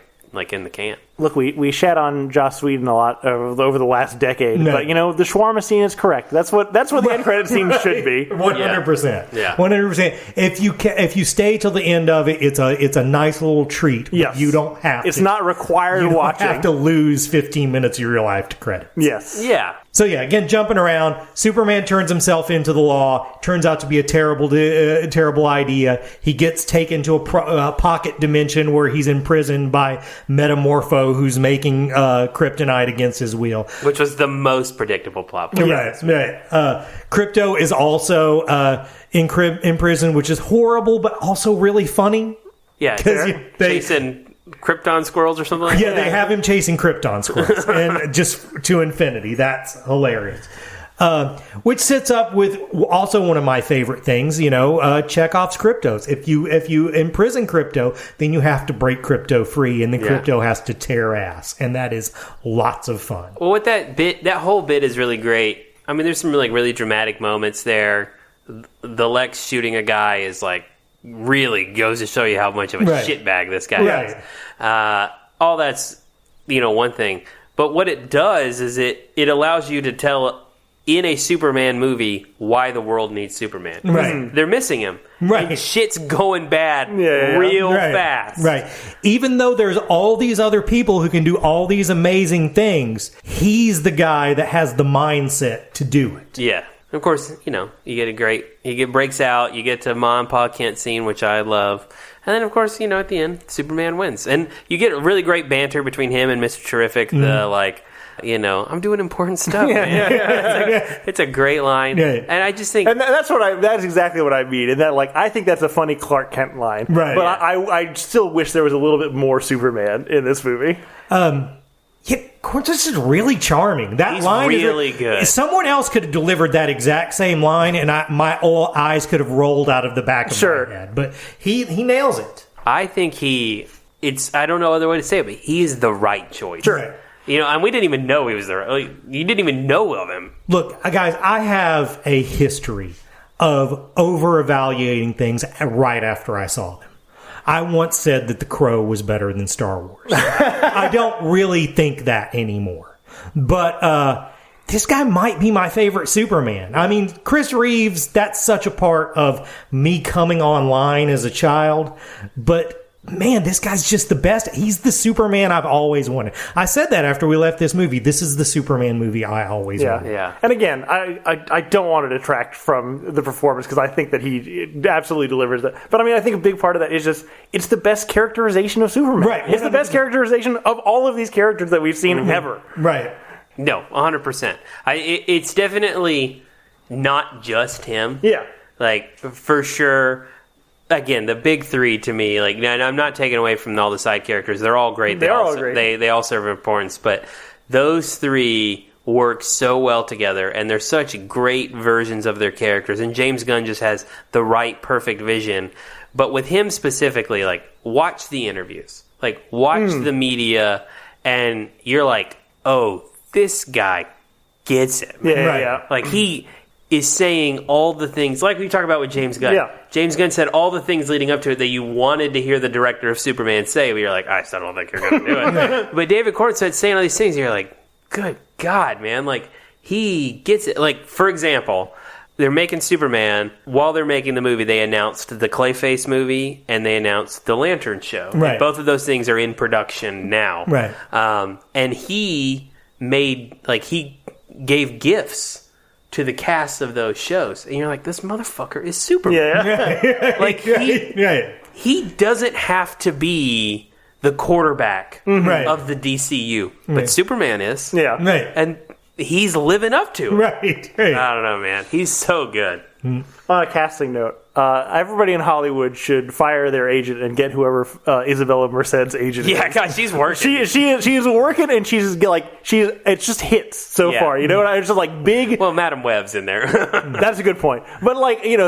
in the can. Look, we shat on Joss Whedon a lot over the last decade, but the shawarma scene is correct. That's what the end credit scene should be. 100%. Yeah, 100%. If you stay till the end of it, it's a nice little treat. Yes, you don't have. It's not required watching. You don't have to lose 15 minutes of your life to credits. Yes. Yeah. So again, jumping around, Superman turns himself into the law. Turns out to be a terrible idea. He gets taken to a pocket dimension where he's imprisoned by Metamorpho, who's making kryptonite against his will. Which was the most predictable plot point. Right. Crypto is also in prison, which is horrible, but also really funny. Yeah, chasing Krypton squirrels or something like that. Yeah, they have him chasing Krypton squirrels, and just to infinity. That's hilarious. Which sits up with also one of my favorite things, Chekhov's Cryptos. If you imprison Crypto, then you have to break Crypto free, and then Crypto has to tear ass, and that is lots of fun. Well, with that whole bit is really great. I mean, there's some really dramatic moments there. The Lex shooting a guy is really goes to show you how much of a shitbag this guy is. All that's one thing, but what it does is it allows you to tell in a Superman movie why the world needs Superman. Right. They're missing him. Right. And shit's going bad real fast. Right. Even though there's all these other people who can do all these amazing things, he's the guy that has the mindset to do it. Yeah. Of course, you get breaks out, you get to Ma and Pa Kent scene, which I love. And then, of course, at the end, Superman wins. And you get a really great banter between him and Mr. Terrific, I'm doing important stuff, man. It's a great line. Yeah. And I just think... And that's exactly what I mean. And that, I think that's a funny Clark Kent line. Right. But I still wish there was a little bit more Superman in this movie. This is really charming. That line is really good. Someone else could have delivered that exact same line, and my all eyes could have rolled out of the back of my head. But he nails it. I think I don't know other way to say it, but he is the right choice. Sure. And we didn't even know he was there. You didn't even know of him. Look, guys, I have a history of over-evaluating things right after I saw them. I once said that The Crow was better than Star Wars. I don't really think that anymore. But this guy might be my favorite Superman. I mean, Chris Reeves, that's such a part of me coming online as a child. But... man, this guy's just the best. He's the Superman I've always wanted. I said that after we left this movie. This is the Superman movie I always wanted. Yeah. And again, I don't want to detract from the performance because I think that he absolutely delivers that. But I think a big part of that is just it's the best characterization of Superman. Right. It's the best characterization of all of these characters that we've seen ever. Right. No, 100%. It's definitely not just him. Yeah. For sure. Again, the big three to me, and I'm not taking away from all the side characters. They're all great. They all serve importance, but those three work so well together, and they're such great versions of their characters. And James Gunn just has the right, perfect vision. But with him specifically, watch the interviews, watch the media, and you're like, oh, this guy gets it. Man. Yeah. He is saying all the things, like we talk about with James Gunn. Yeah. James Gunn said all the things leading up to it that you wanted to hear the director of Superman say, but you're like, I still don't think you're going to do it. But David Corn said saying all these things, and you're like, good God, man. He gets it. For example, they're making Superman. While they're making the movie, they announced the Clayface movie, and they announced the Lantern Show. Right. And both of those things are in production now. Right. And he gave gifts to the cast of those shows, and you're like, this motherfucker is Superman. He doesn't have to be the quarterback of the DCU, but Superman is. Yeah. Right. And he's living up to it. Right. I don't know, man. He's so good. On a casting note, everybody in Hollywood should fire their agent and get whoever Isabella Merced's agent is. Yeah, God, she's working. She is working, and it's just hits so far. You know what? It's just big. Well, Madam Web's in there. That's a good point. But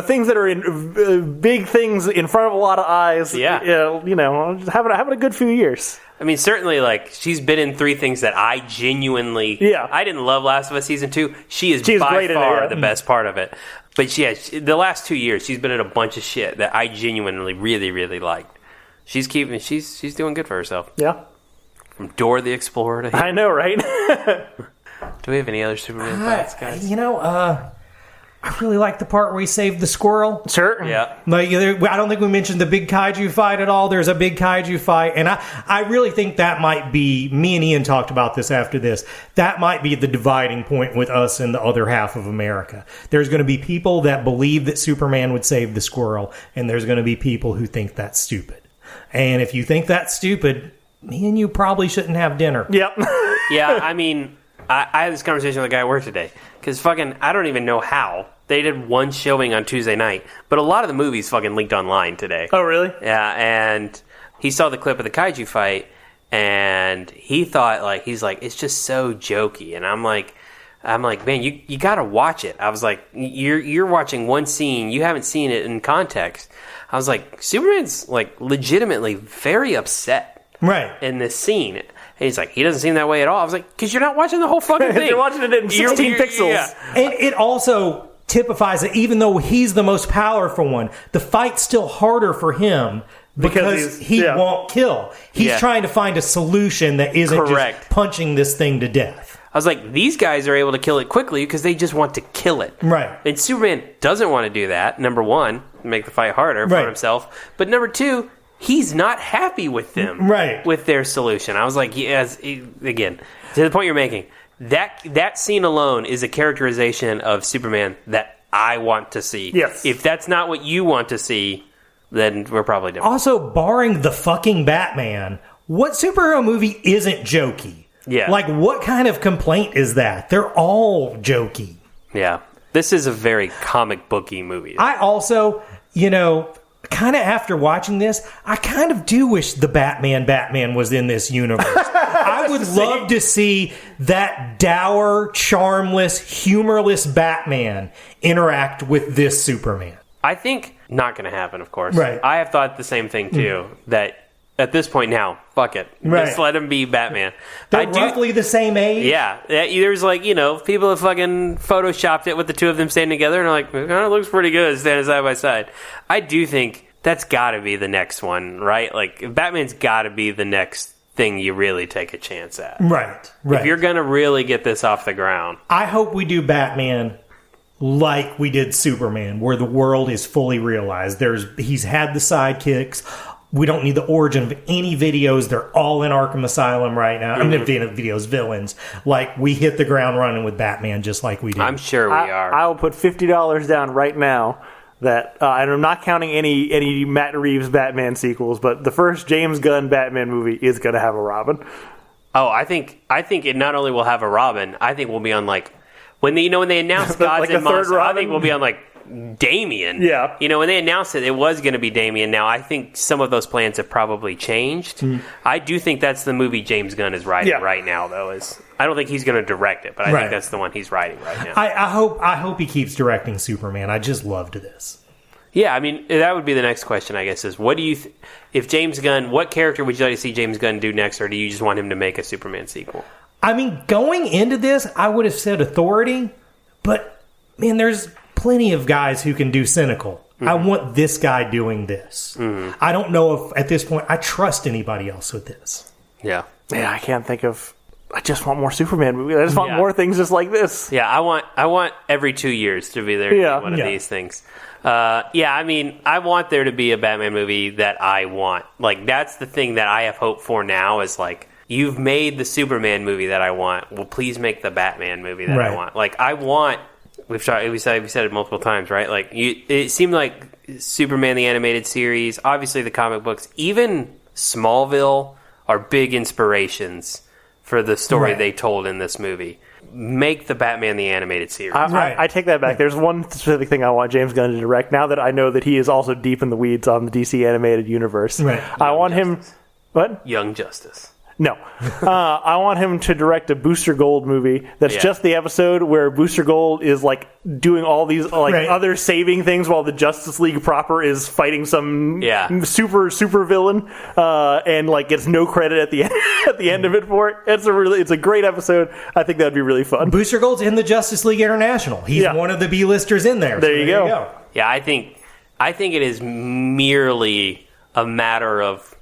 things that are in big things in front of a lot of eyes. Yeah. Just having a good few years. I mean, certainly, she's been in three things that I genuinely... Yeah. I didn't love Last of Us Season 2. She's by by far the best part of it. But, the last 2 years, she's been in a bunch of shit that I genuinely really, really liked. She's doing good for herself. Yeah. From Dora the Explorer to... I know, right? Do we have any other Superman thoughts, guys? I really like the part where he saved the squirrel. Sure. Yeah. I don't think we mentioned the big kaiju fight at all. There's a big kaiju fight, and I really think that might be, me and Ian talked about this after this, that might be the dividing point with us and the other half of America. There's going to be people that believe that Superman would save the squirrel, and there's going to be people who think that's stupid. And if you think that's stupid, me and you probably shouldn't have dinner. Yep. Yeah, I mean, I had this conversation with a guy at work today, because I don't even know how. They did one showing on Tuesday night, but a lot of the movies fucking leaked online today. Oh, really? Yeah, and he saw the clip of the kaiju fight, and he thought, he's like, it's just so jokey. And I'm like, man, you gotta watch it. I was like, you're watching one scene, you haven't seen it in context. I was like, Superman's, legitimately very upset. Right. In this scene. And he's like, he doesn't seem that way at all. I was like, because you're not watching the whole fucking thing. You're watching it in 16 pixels. Yeah. And it also typifies that even though he's the most powerful one, the fight's still harder for him because he won't kill. He's trying to find a solution that isn't just punching this thing to death. I was like, these guys are able to kill it quickly because they just want to kill it. Right. And Superman doesn't want to do that, number one, make the fight harder for himself. But number two, he's not happy with them. Right. With their solution. I was like, yes, again, to the point you're making, that scene alone is a characterization of Superman that I want to see. Yes. If that's not what you want to see, then we're probably different. Also, barring the fucking Batman, what superhero movie isn't jokey? Yeah. Like, what kind of complaint is that? They're all jokey. Yeah. This is a very comic booky movie. I also, kind of after watching this, I kind of do wish the Batman was in this universe. I would love to see that dour, charmless, humorless Batman interact with this Superman. I think not going to happen, of course. Right. I have thought the same thing, too, that at this point now, fuck it. Right. Just let him be Batman. They're roughly the same age. Yeah. There's people have fucking photoshopped it with the two of them standing together and are like, it looks pretty good standing side by side. I do think that's got to be the next one, right? Like, Batman's got to be the next thing you really take a chance at. Right. If you're going to really get this off the ground. I hope we do Batman like we did Superman, where the world is fully realized. He's had the sidekicks. We don't need the origin of any videos. They're all in Arkham Asylum right now. I mean, videos, villains. Like, we hit the ground running with Batman just like we did. I'm sure we are. I will put $50 down right now that, and I'm not counting any Matt Reeves Batman sequels, but the first James Gunn Batman movie is going to have a Robin. Oh, I think it not only will have a Robin, I think we'll be on, like, when they announce Gods like and Monsters, I think Robin? we'll be on, like, Damian. Yeah. When they announced it was going to be Damian. Now, I think some of those plans have probably changed. I do think that's the movie James Gunn is writing right now, though. I don't think he's going to direct it, but I think that's the one he's writing right now. I hope he keeps directing Superman. I just loved this. Yeah, I mean, that would be the next question, I guess, is what do you if James Gunn, what character would you like to see James Gunn do next, or do you just want him to make a Superman sequel? I mean, going into this, I would have said Authority, but, man, there's plenty of guys who can do cynical. I want this guy doing this. I don't know if, at this point, I trust anybody else with this. Yeah. Man, I can't think of... I just want more Superman movies. I just want more things just like this. Yeah, I want every 2 years to be there to be one of these things. I mean, I want there to be a Batman movie that I want. Like, that's the thing that I have hope for now is, like, you've made the Superman movie that I want. Well, please make the Batman movie that I want. Like, I want... We said it multiple times, right? Like, it seemed like Superman the animated series, obviously the comic books, even Smallville are big inspirations for the story they told in this movie. Make the Batman the animated series. I take that back. There's one specific thing I want James Gunn to direct. Now that I know that he is also deep in the weeds on the DC animated universe, I want him. What? Young Justice. No. I want him to direct a Booster Gold movie that's just the episode where Booster Gold is, like, doing all these, like, other saving things while the Justice League proper is fighting some super villain and, like, gets no credit at the end of it for it. It's a great episode. I think that would be really fun. Booster Gold's in the Justice League International. He's one of the B-listers in there. There you go. Yeah, I think it is merely a matter of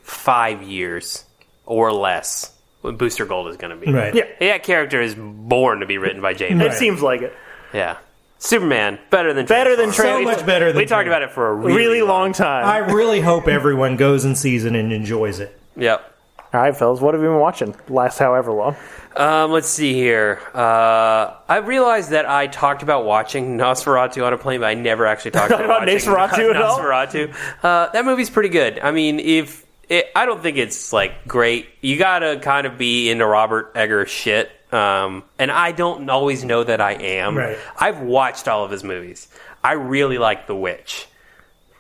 5 years or less when Booster Gold is going to be. Right. Yeah. That character is born to be written by James. It seems like it. Yeah. Superman, better than So much better than We talked about it for a really long time. I really hope everyone goes and sees it and enjoys it. Yep. All right, fellas, what have you been watching last however long? Let's see here. I realized that I talked about watching Nosferatu on a plane, but I never actually talked about watching Nosferatu at all? Nosferatu. That movie's pretty good. I mean, I don't think it's, like, great. You gotta kind of be into Robert Eggers shit. And I don't always know that I am. Right. I've watched all of his movies. I really like The Witch.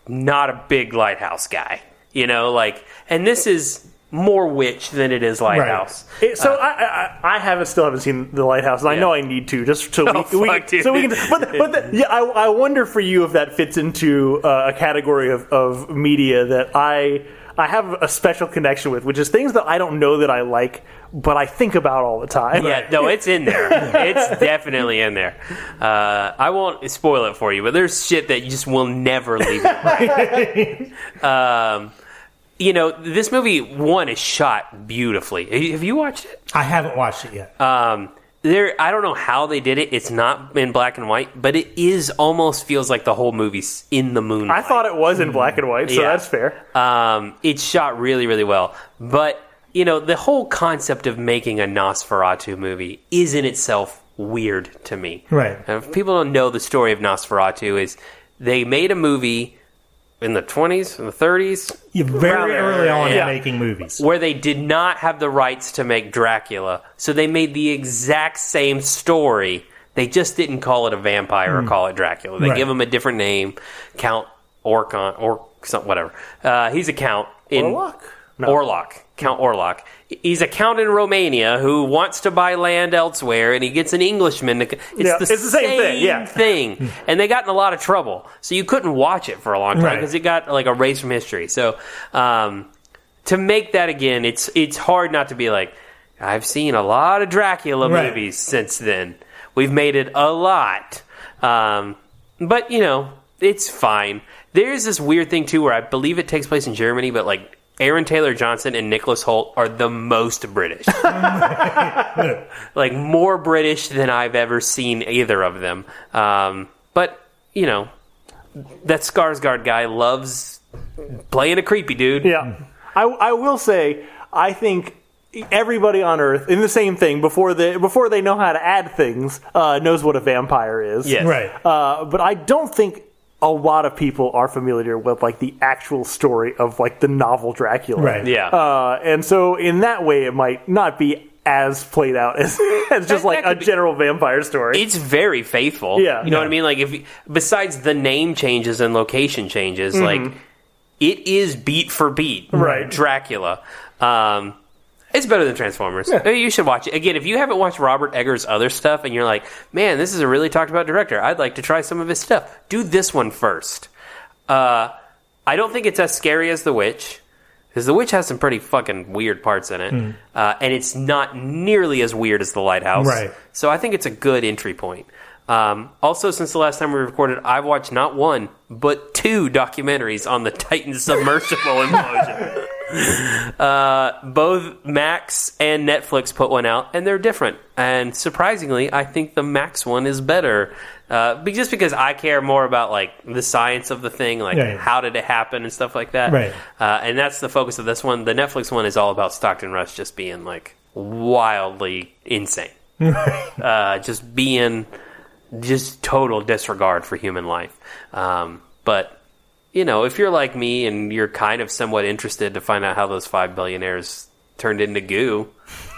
Not a big Lighthouse guy. And this is more Witch than it is Lighthouse. Right. So I still haven't seen The Lighthouse, and I know I need to just so we can. I wonder for you if that fits into a category of media that I have a special connection with, which is things that I don't know that I like, but I think about all the time. Yeah, no, it's in there. It's definitely in there. I won't spoil it for you, but there's shit that you just will never leave your mind. this movie, one, is shot beautifully. Have you watched it? I haven't watched it yet. I don't know how they did it. It's not in black and white, but it is almost feels like the whole movie's in the moonlight. I thought it was in black and white, so that's fair. It's shot really, really well. But, the whole concept of making a Nosferatu movie is in itself weird to me. Right. And if people don't know the story of Nosferatu, is they made a movie in the 20s and the 30s. Very early on in making movies. Where they did not have the rights to make Dracula. So they made the exact same story. They just didn't call it a vampire or call it Dracula. They give him a different name. Count Orcon or something, whatever. He's a count in... Orlok? No. Orlok. Count Orlok. He's a count in Romania who wants to buy land elsewhere, and he gets an Englishman. It's the same thing. And they got in a lot of trouble. So you couldn't watch it for a long time because it got like erased from history. So to make that again, it's hard not to be like, I've seen a lot of Dracula movies since then. We've made it a lot. But, it's fine. There's this weird thing, too, where I believe it takes place in Germany, but like, Aaron Taylor Johnson and Nicholas Hoult are the most British. Like, more British than I've ever seen either of them. But, that Skarsgård guy loves playing a creepy dude. Yeah. I will say, I think everybody on Earth, in the same thing, before they know how to add things, knows what a vampire is. Yes. Right. But I don't think a lot of people are familiar with like the actual story of like the novel Dracula. Right. Yeah. And so in that way, it might not be as played out as just like a general vampire story. It's very faithful. Yeah. You know what I mean? Like, besides the name changes and location changes, like, it is beat for beat. Right. Dracula. It's better than Transformers. Yeah. You should watch it. Again, if you haven't watched Robert Eggers' other stuff and you're like, man, this is a really talked about director, I'd like to try some of his stuff, do this one first. I don't think it's as scary as The Witch, because The Witch has some pretty fucking weird parts in it. And it's not nearly as weird as The Lighthouse. Right. So I think it's a good entry point. Also, since the last time we recorded, I've watched not one, but 2 documentaries on the Titan submersible implosion. Both Max and Netflix put one out, and they're different. And surprisingly, I think the Max one is better, just because I care more about like the science of the thing, like how did it happen and stuff like that. Right. And that's the focus of this one. The Netflix one is all about Stockton Rush just being like wildly insane, just total disregard for human life. But if you're like me and you're kind of somewhat interested to find out how those 5 billionaires turned into goo,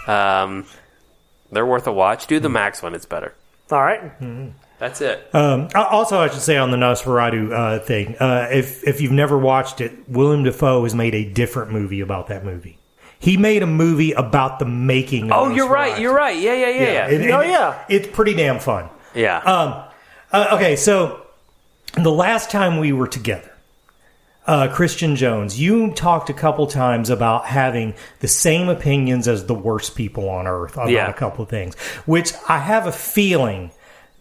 they're worth a watch. Do the Max one; it's better. All right. That's it. Also, I should say on the Nosferatu thing, if you've never watched it, Willem Dafoe has made a different movie about that movie. He made a movie about the making of Nosferatu. You're right. Yeah. It's pretty damn fun. Yeah. Okay, so the last time we were together, Christian Jones, you talked a couple times about having the same opinions as the worst people on earth about a couple of things, which I have a feeling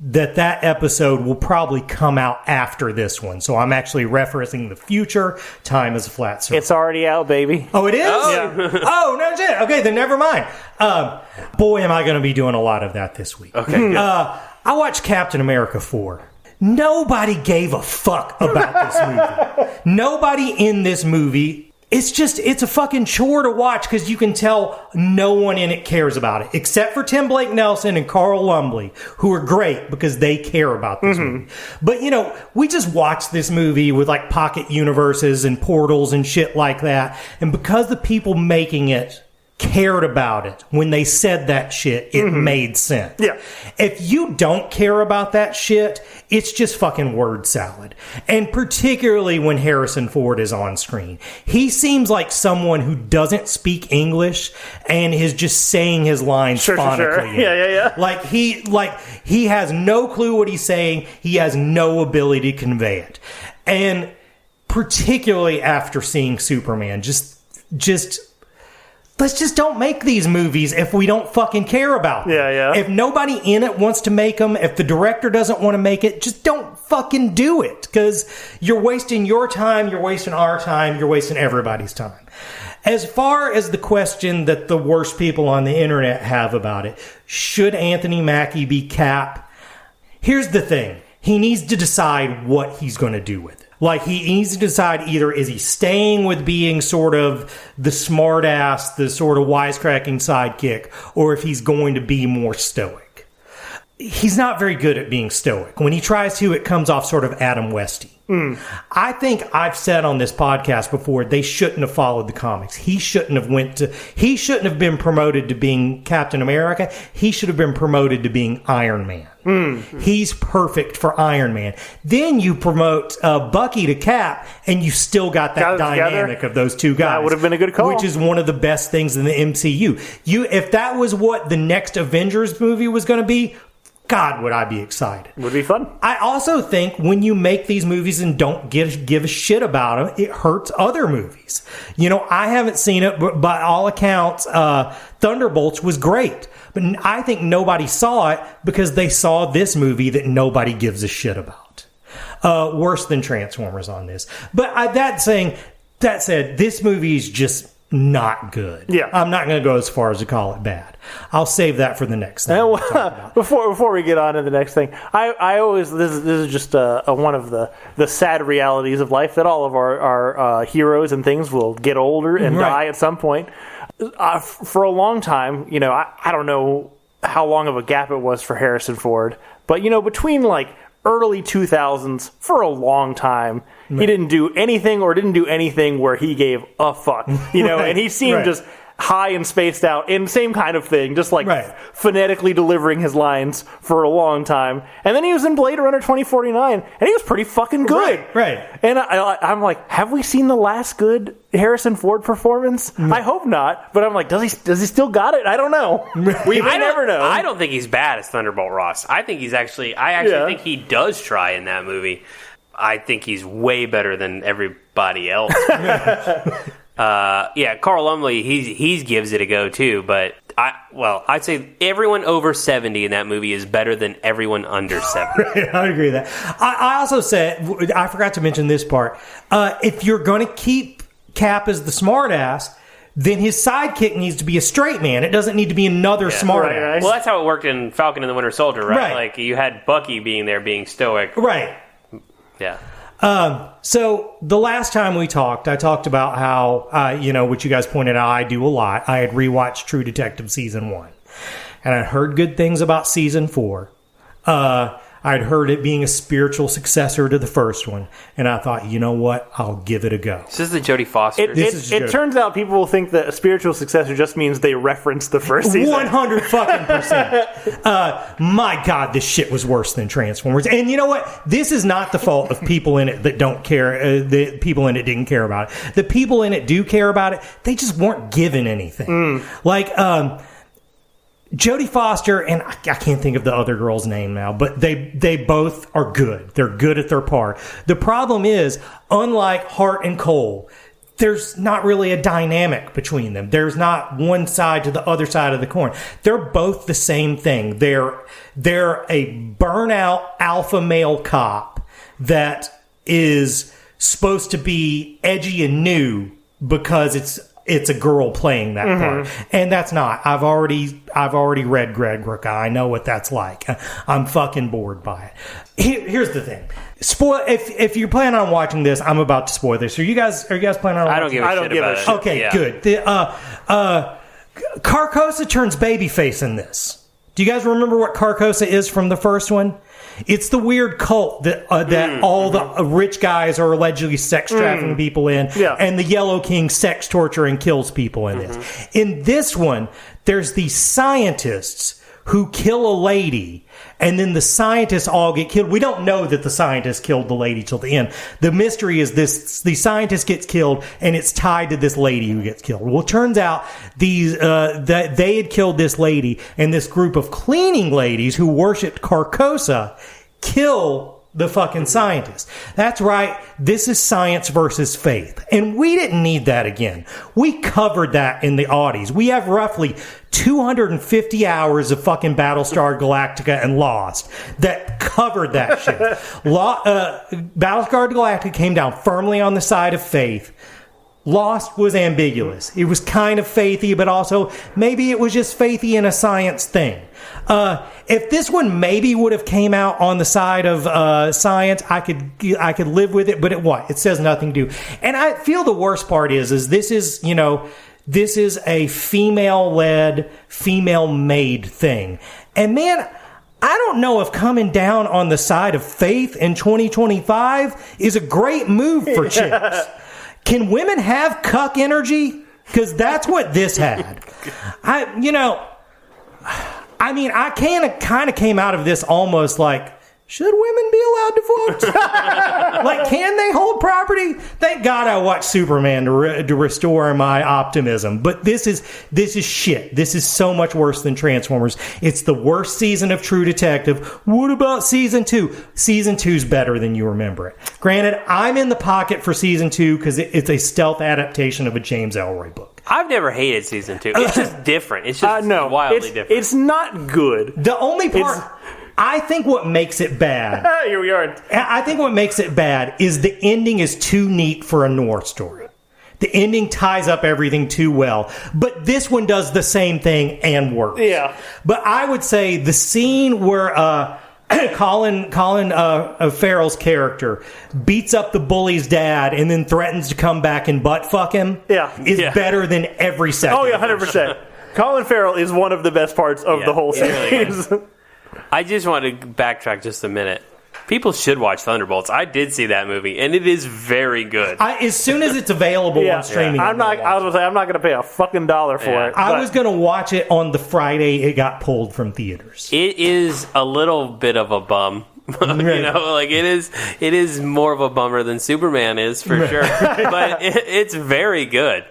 that episode will probably come out after this one. So I'm actually referencing the future. Time is a flat circle. It's already out, baby. Oh, it is? Yeah. Oh, no shit. Okay, then never mind. Boy, am I going to be doing a lot of that this week. Okay. I watched Captain America 4. Nobody gave a fuck about this movie. Nobody in this movie. It's a fucking chore to watch because you can tell no one in it cares about it, except for Tim Blake Nelson and Carl Lumbly, who are great because they care about this movie. But, we just watched this movie with like pocket universes and portals and shit like that. And because the people making it cared about it when they said that shit, it made sense. Yeah. If you don't care about that shit, it's just fucking word salad. And particularly when Harrison Ford is on screen. He seems like someone who doesn't speak English and is just saying his lines phonically. Yeah. Like he has no clue what he's saying. He has no ability to convey it. And particularly after seeing Superman, just let's just don't make these movies if we don't fucking care about them. Yeah. If nobody in it wants to make them, if the director doesn't want to make it, just don't fucking do it. Because you're wasting your time, you're wasting our time, you're wasting everybody's time. As far as the question that the worst people on the internet have about it, should Anthony Mackie be Cap? Here's the thing. He needs to decide what he's going to do with it. Like, he needs to decide either is he staying with being sort of the smart ass, the sort of wisecracking sidekick, or if he's going to be more stoic. He's not very good at being stoic. When he tries to, it comes off sort of Adam Westy. I think I've said on this podcast before, they shouldn't have followed the comics. He shouldn't have been promoted to being Captain America. He should have been promoted to being Iron Man. He's perfect for Iron Man. Then you promote Bucky to Cap, and you still got that dynamic of those two guys. That would have been a good call. Which is one of the best things in the MCU. If that was what the next Avengers movie was going to be, God, would I be excited. Would be fun. I also think when you make these movies and don't give a shit about them, it hurts other movies. You know, I haven't seen it, but by all accounts, Thunderbolts was great. But I think nobody saw it because they saw this movie that nobody gives a shit about. Worse than Transformers on this. But that said, this movie is just not good. Yeah. I'm not going to go as far as to call it bad. I'll save that for the next thing. Before we get on to the next thing, I always this is just one of the sad realities of life, that all of our heroes and things will get older and die at some point. For a long time, you know, I don't know how long of a gap it was for Harrison Ford, but you know, between like early 2000s, for a long time, he didn't do anything where he gave a fuck, you know, and he seemed just high and spaced out in the same kind of thing, just like phonetically delivering his lines for a long time. And then he was in Blade Runner 2049, and he was pretty fucking good. Right. And I'm like, have we seen the last good Harrison Ford performance? I hope not, but I'm like, does he still got it? I don't know. We never know. I don't think he's bad as Thunderbolt Ross. I think he's actually think he does try in that movie. I think he's way better than everybody else. Carl Lumbly, he gives it a go too, but I'd say everyone over 70 in that movie is better than everyone under 70. Right, I agree with that. I also said, I forgot to mention this part, if you're going to keep Cap as the smartass, then his sidekick needs to be a straight man. It doesn't need to be another smartass. Right. Well, that's how it worked in Falcon and the Winter Soldier, right? Like, you had Bucky being there being stoic. Right. Yeah. So the last time we talked, I talked about how, which you guys pointed out, I do a lot. I had rewatched True Detective Season 1. And I heard good things about Season 4. I'd heard it being a spiritual successor to the first one. And I thought, you know what? I'll give it a go. This is the Jodie Foster. It turns out people will think that a spiritual successor just means they reference the first season. 100%. My God, this shit was worse than Transformers. And you know what? This is not the fault of people in it that don't care. The people in it didn't care about it. The people in it do care about it. They just weren't given anything. Jodie Foster, and I can't think of the other girl's name now, but they both are good. They're good at their part. The problem is, unlike Hart and Cole, there's not really a dynamic between them. There's not one side to the other side of the coin. They're both the same thing. They're a burnout alpha male cop that is supposed to be edgy and new because it's a girl playing that part. And that's not. I've already read Greg Rucka. I know what that's like. I'm fucking bored by it. Here's the thing. If you're planning on watching this, I'm about to spoil this. Are you guys planning on watching? I don't give a shit. Okay, good. Carcosa turns babyface in this. Do you guys remember what Carcosa is from the first one? It's the weird cult that all the rich guys are allegedly sex trafficking people in, and the Yellow King sex torture and kills people in this. In this one, there's these scientists who kill a lady, and then the scientists all get killed. We don't know that the scientists killed the lady till the end. The mystery is the scientist gets killed, and it's tied to this lady who gets killed. Well, it turns out that they had killed this lady, and this group of cleaning ladies who worshipped Carcosa kill the fucking scientist. That's right. This is science versus faith. And we didn't need that again. We covered that in the Audis. We have roughly 250 hours of fucking Battlestar Galactica and Lost that covered that shit. Battlestar Galactica came down firmly on the side of faith. Lost was ambiguous. It was kind of faithy, but also maybe it was just faithy in a science thing. If this one maybe would have came out on the side of science, I could live with it. But it says nothing to do. And I feel the worst part is this is a female-led, female-made thing. And man, I don't know if coming down on the side of faith in 2025 is a great move for chicks. Can women have cuck energy? Because that's what this had. I kind of came out of this almost like, should women be allowed to vote? Like, can they hold property? Thank God I watched Superman to restore my optimism. But this is shit. This is so much worse than Transformers. It's the worst season of True Detective. What about season 2? Season 2's better than you remember it. Granted, I'm in the pocket for season 2 because it's a stealth adaptation of a James Ellroy book. I've never hated season 2. It's just different. It's just wildly different. It's not good. The only part... I think what makes it bad... Here we are. I think what makes it bad is the ending is too neat for a Noir story. The ending ties up everything too well. But this one does the same thing and worse. Yeah. But I would say the scene where Colin Farrell's character beats up the bully's dad and then threatens to come back and butt fuck him is better than every second. Oh, yeah, 100%. Colin Farrell is one of the best parts of the whole series. Really I just want to backtrack just a minute. People should watch Thunderbolts. I did see that movie, and it is very good. As soon as it's available on streaming, I'm not going to pay a fucking dollar for it. I was going to watch it on the Friday it got pulled from theaters. It is a little bit of a bum. It is more of a bummer than Superman is for sure. But it's very good.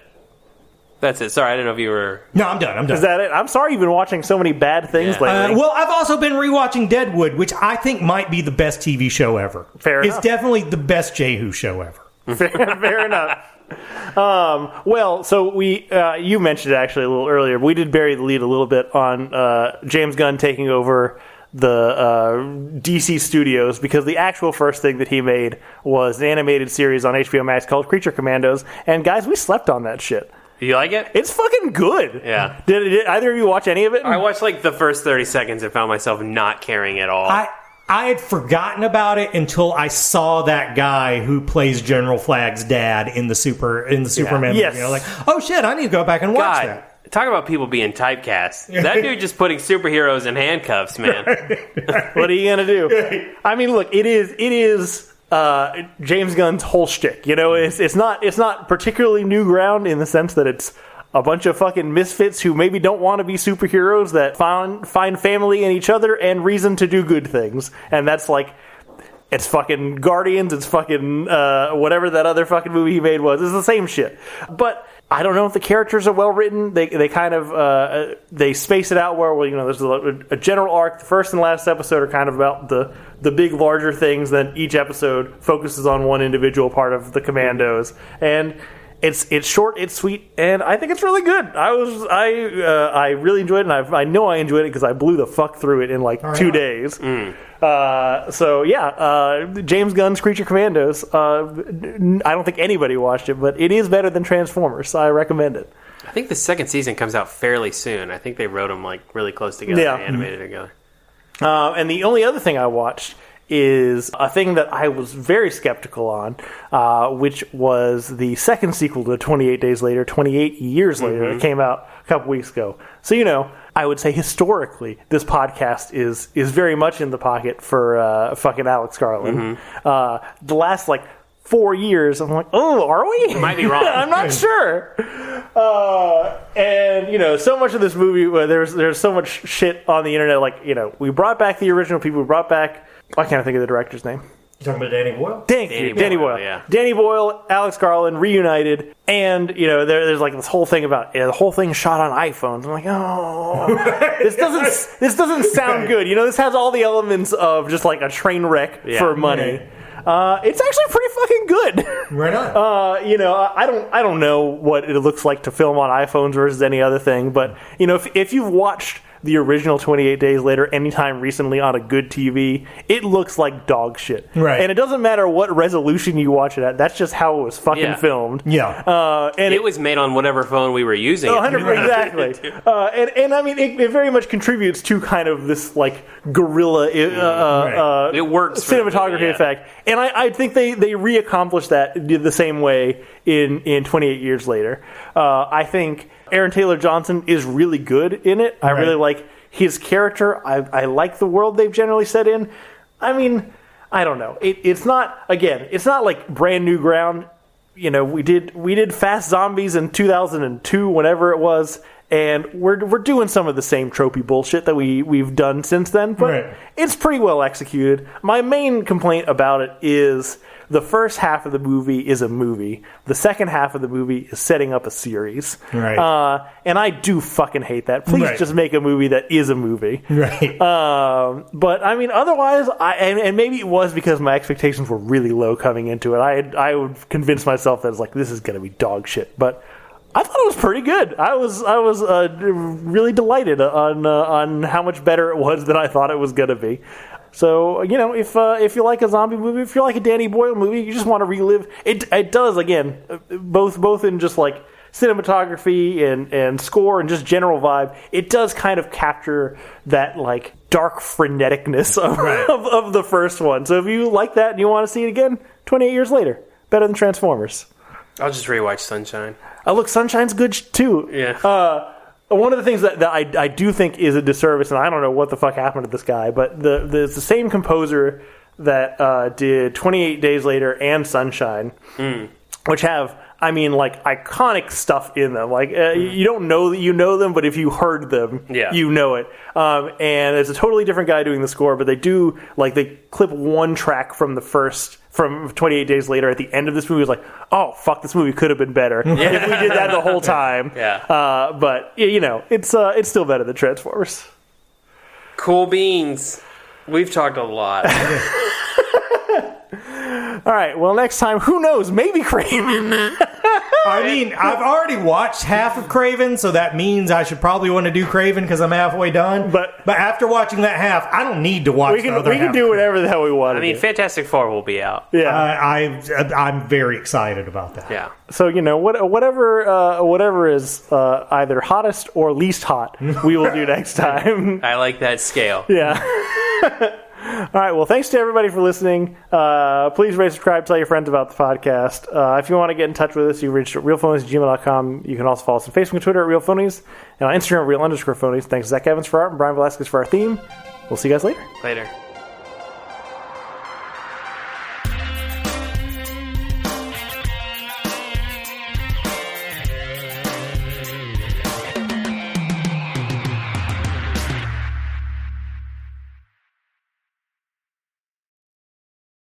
That's it. Sorry, I didn't know if you were... No, I'm done. Is that it? I'm sorry you've been watching so many bad things lately. Well, I've also been rewatching Deadwood, which I think might be the best TV show ever. Fair enough. It's definitely the best Jehu show ever. Fair enough. So you mentioned it actually a little earlier, but we did bury the lead a little bit on James Gunn taking over the DC Studios, because the actual first thing that he made was an animated series on HBO Max called Creature Commandos, and guys, we slept on that shit. You like it? It's fucking good. Yeah. Did either of you watch any of it? I watched like the first 30 seconds and found myself not caring at all. I had forgotten about it until I saw that guy who plays General Flag's dad in the Superman movie. Yes. You know, like, oh shit, I need to go back and watch that. Talk about people being typecast. That dude just putting superheroes in handcuffs, man. What are you gonna do? I mean, look, it is James Gunn's whole shtick. You know, it's not particularly new ground in the sense that it's a bunch of fucking misfits who maybe don't want to be superheroes that find family in each other and reason to do good things. And that's like, it's fucking Guardians, it's fucking whatever that other fucking movie he made was. It's the same shit. But I don't know if the characters are well written. They kind of they space it out where, well, you know, there's a general arc. The first and last episode are kind of about the big larger things. Then each episode focuses on one individual part of the Commandos, and it's short, it's sweet, and I think it's really good. I really enjoyed it, and I know I enjoyed it because I blew the fuck through it in like 2 days. James Gunn's Creature Commandos. I don't think anybody watched it, but it is better than Transformers, so I recommend it. I think the second season comes out fairly soon. I think they wrote them like really close together, and animated together. And the only other thing I watched is a thing that I was very skeptical on, which was the second sequel to 28 Days Later, 28 Years Later. It came out a couple weeks ago. So, you know, I would say historically, this podcast is very much in the pocket for fucking Alex Garland. The last, 4 years, I'm like, oh, are we? You might be wrong. I'm not sure. And, you know, so much of this movie, there's so much shit on the internet. Like, you know, we brought back the original people. We brought back... I can't think of the director's name. You talking about Danny Boyle? Thank you, Danny Boyle. Yeah. Danny Boyle, Alex Garland reunited, and there's like this whole thing about the whole thing shot on iPhones. I'm like, oh, this doesn't sound good. This has all the elements of just like a train wreck for money. Right. It's actually pretty fucking good. Right on. I don't know what it looks like to film on iPhones versus any other thing, but if you've watched the original 28 Days Later anytime recently on a good TV, it looks like dog shit. Right. And it doesn't matter what resolution you watch it at. That's just how it was fucking filmed. Yeah. And it was made on whatever phone we were using. 100%, exactly. And I mean, it very much contributes to kind of this like guerrilla it works cinematography effect. And I think they re-accomplished that the same way in 28 Years Later. I think Aaron Taylor Johnson is really good in it. I really like his character. I like the world they've generally set in. I mean, I don't know. It's not like brand new ground. We did Fast Zombies in 2002, whenever it was, and we're doing some of the same tropey bullshit that we've done since then. But it's pretty well executed. My main complaint about it is the first half of the movie is a movie. The second half of the movie is setting up a series. Right. And I do fucking hate that. Please just make a movie that is a movie. Right. But I mean, otherwise, and maybe it was because my expectations were really low coming into it. I would convince myself that it's like, this is going to be dog shit. But I thought it was pretty good. I was really delighted on how much better it was than I thought it was going to be. So, if you like a zombie movie, if you like a Danny Boyle movie, you just want to relive it does, again, both in just like cinematography and score and just general vibe, it does kind of capture that like dark freneticness of the first one. So if you like that and you want to see it again, 28 Years Later, better than Transformers. I'll just rewatch Sunshine. Look, Sunshine's good too. Yeah. One of the things that I do think is a disservice, and I don't know what the fuck happened to this guy, but it's the same composer that did 28 Days Later and Sunshine, which have, I mean, like, iconic stuff in them. Like, you don't know that you know them, but if you heard them, you know it. And it's a totally different guy doing the score, but they do, like, they clip one track from 28 Days Later at the end of this movie. It's like, oh, fuck, this movie could have been better if we did that the whole time. But, it's still better than Transformers. Cool beans. We've talked a lot. All right, well, next time, who knows? Maybe Craven. I mean, I've already watched half of Craven, so that means I should probably want to do Craven because I'm halfway done. But after watching that half, I don't need to watch the other half. We can do whatever the hell we want. I mean, Fantastic Four will be out. Yeah, I'm very excited about that. Yeah. So whatever is either hottest or least hot, we will do next time. I like that scale. Yeah. All right, well, thanks to everybody for listening. Please rate, subscribe, tell your friends about the podcast. If you want to get in touch with us, you can reach at realphonies@gmail.com. You can also follow us on Facebook and Twitter at realphonies, and on Instagram at real_phonies. Thanks to Zach Evans for art and Brian Velasquez for our theme. We'll see you guys later. Later.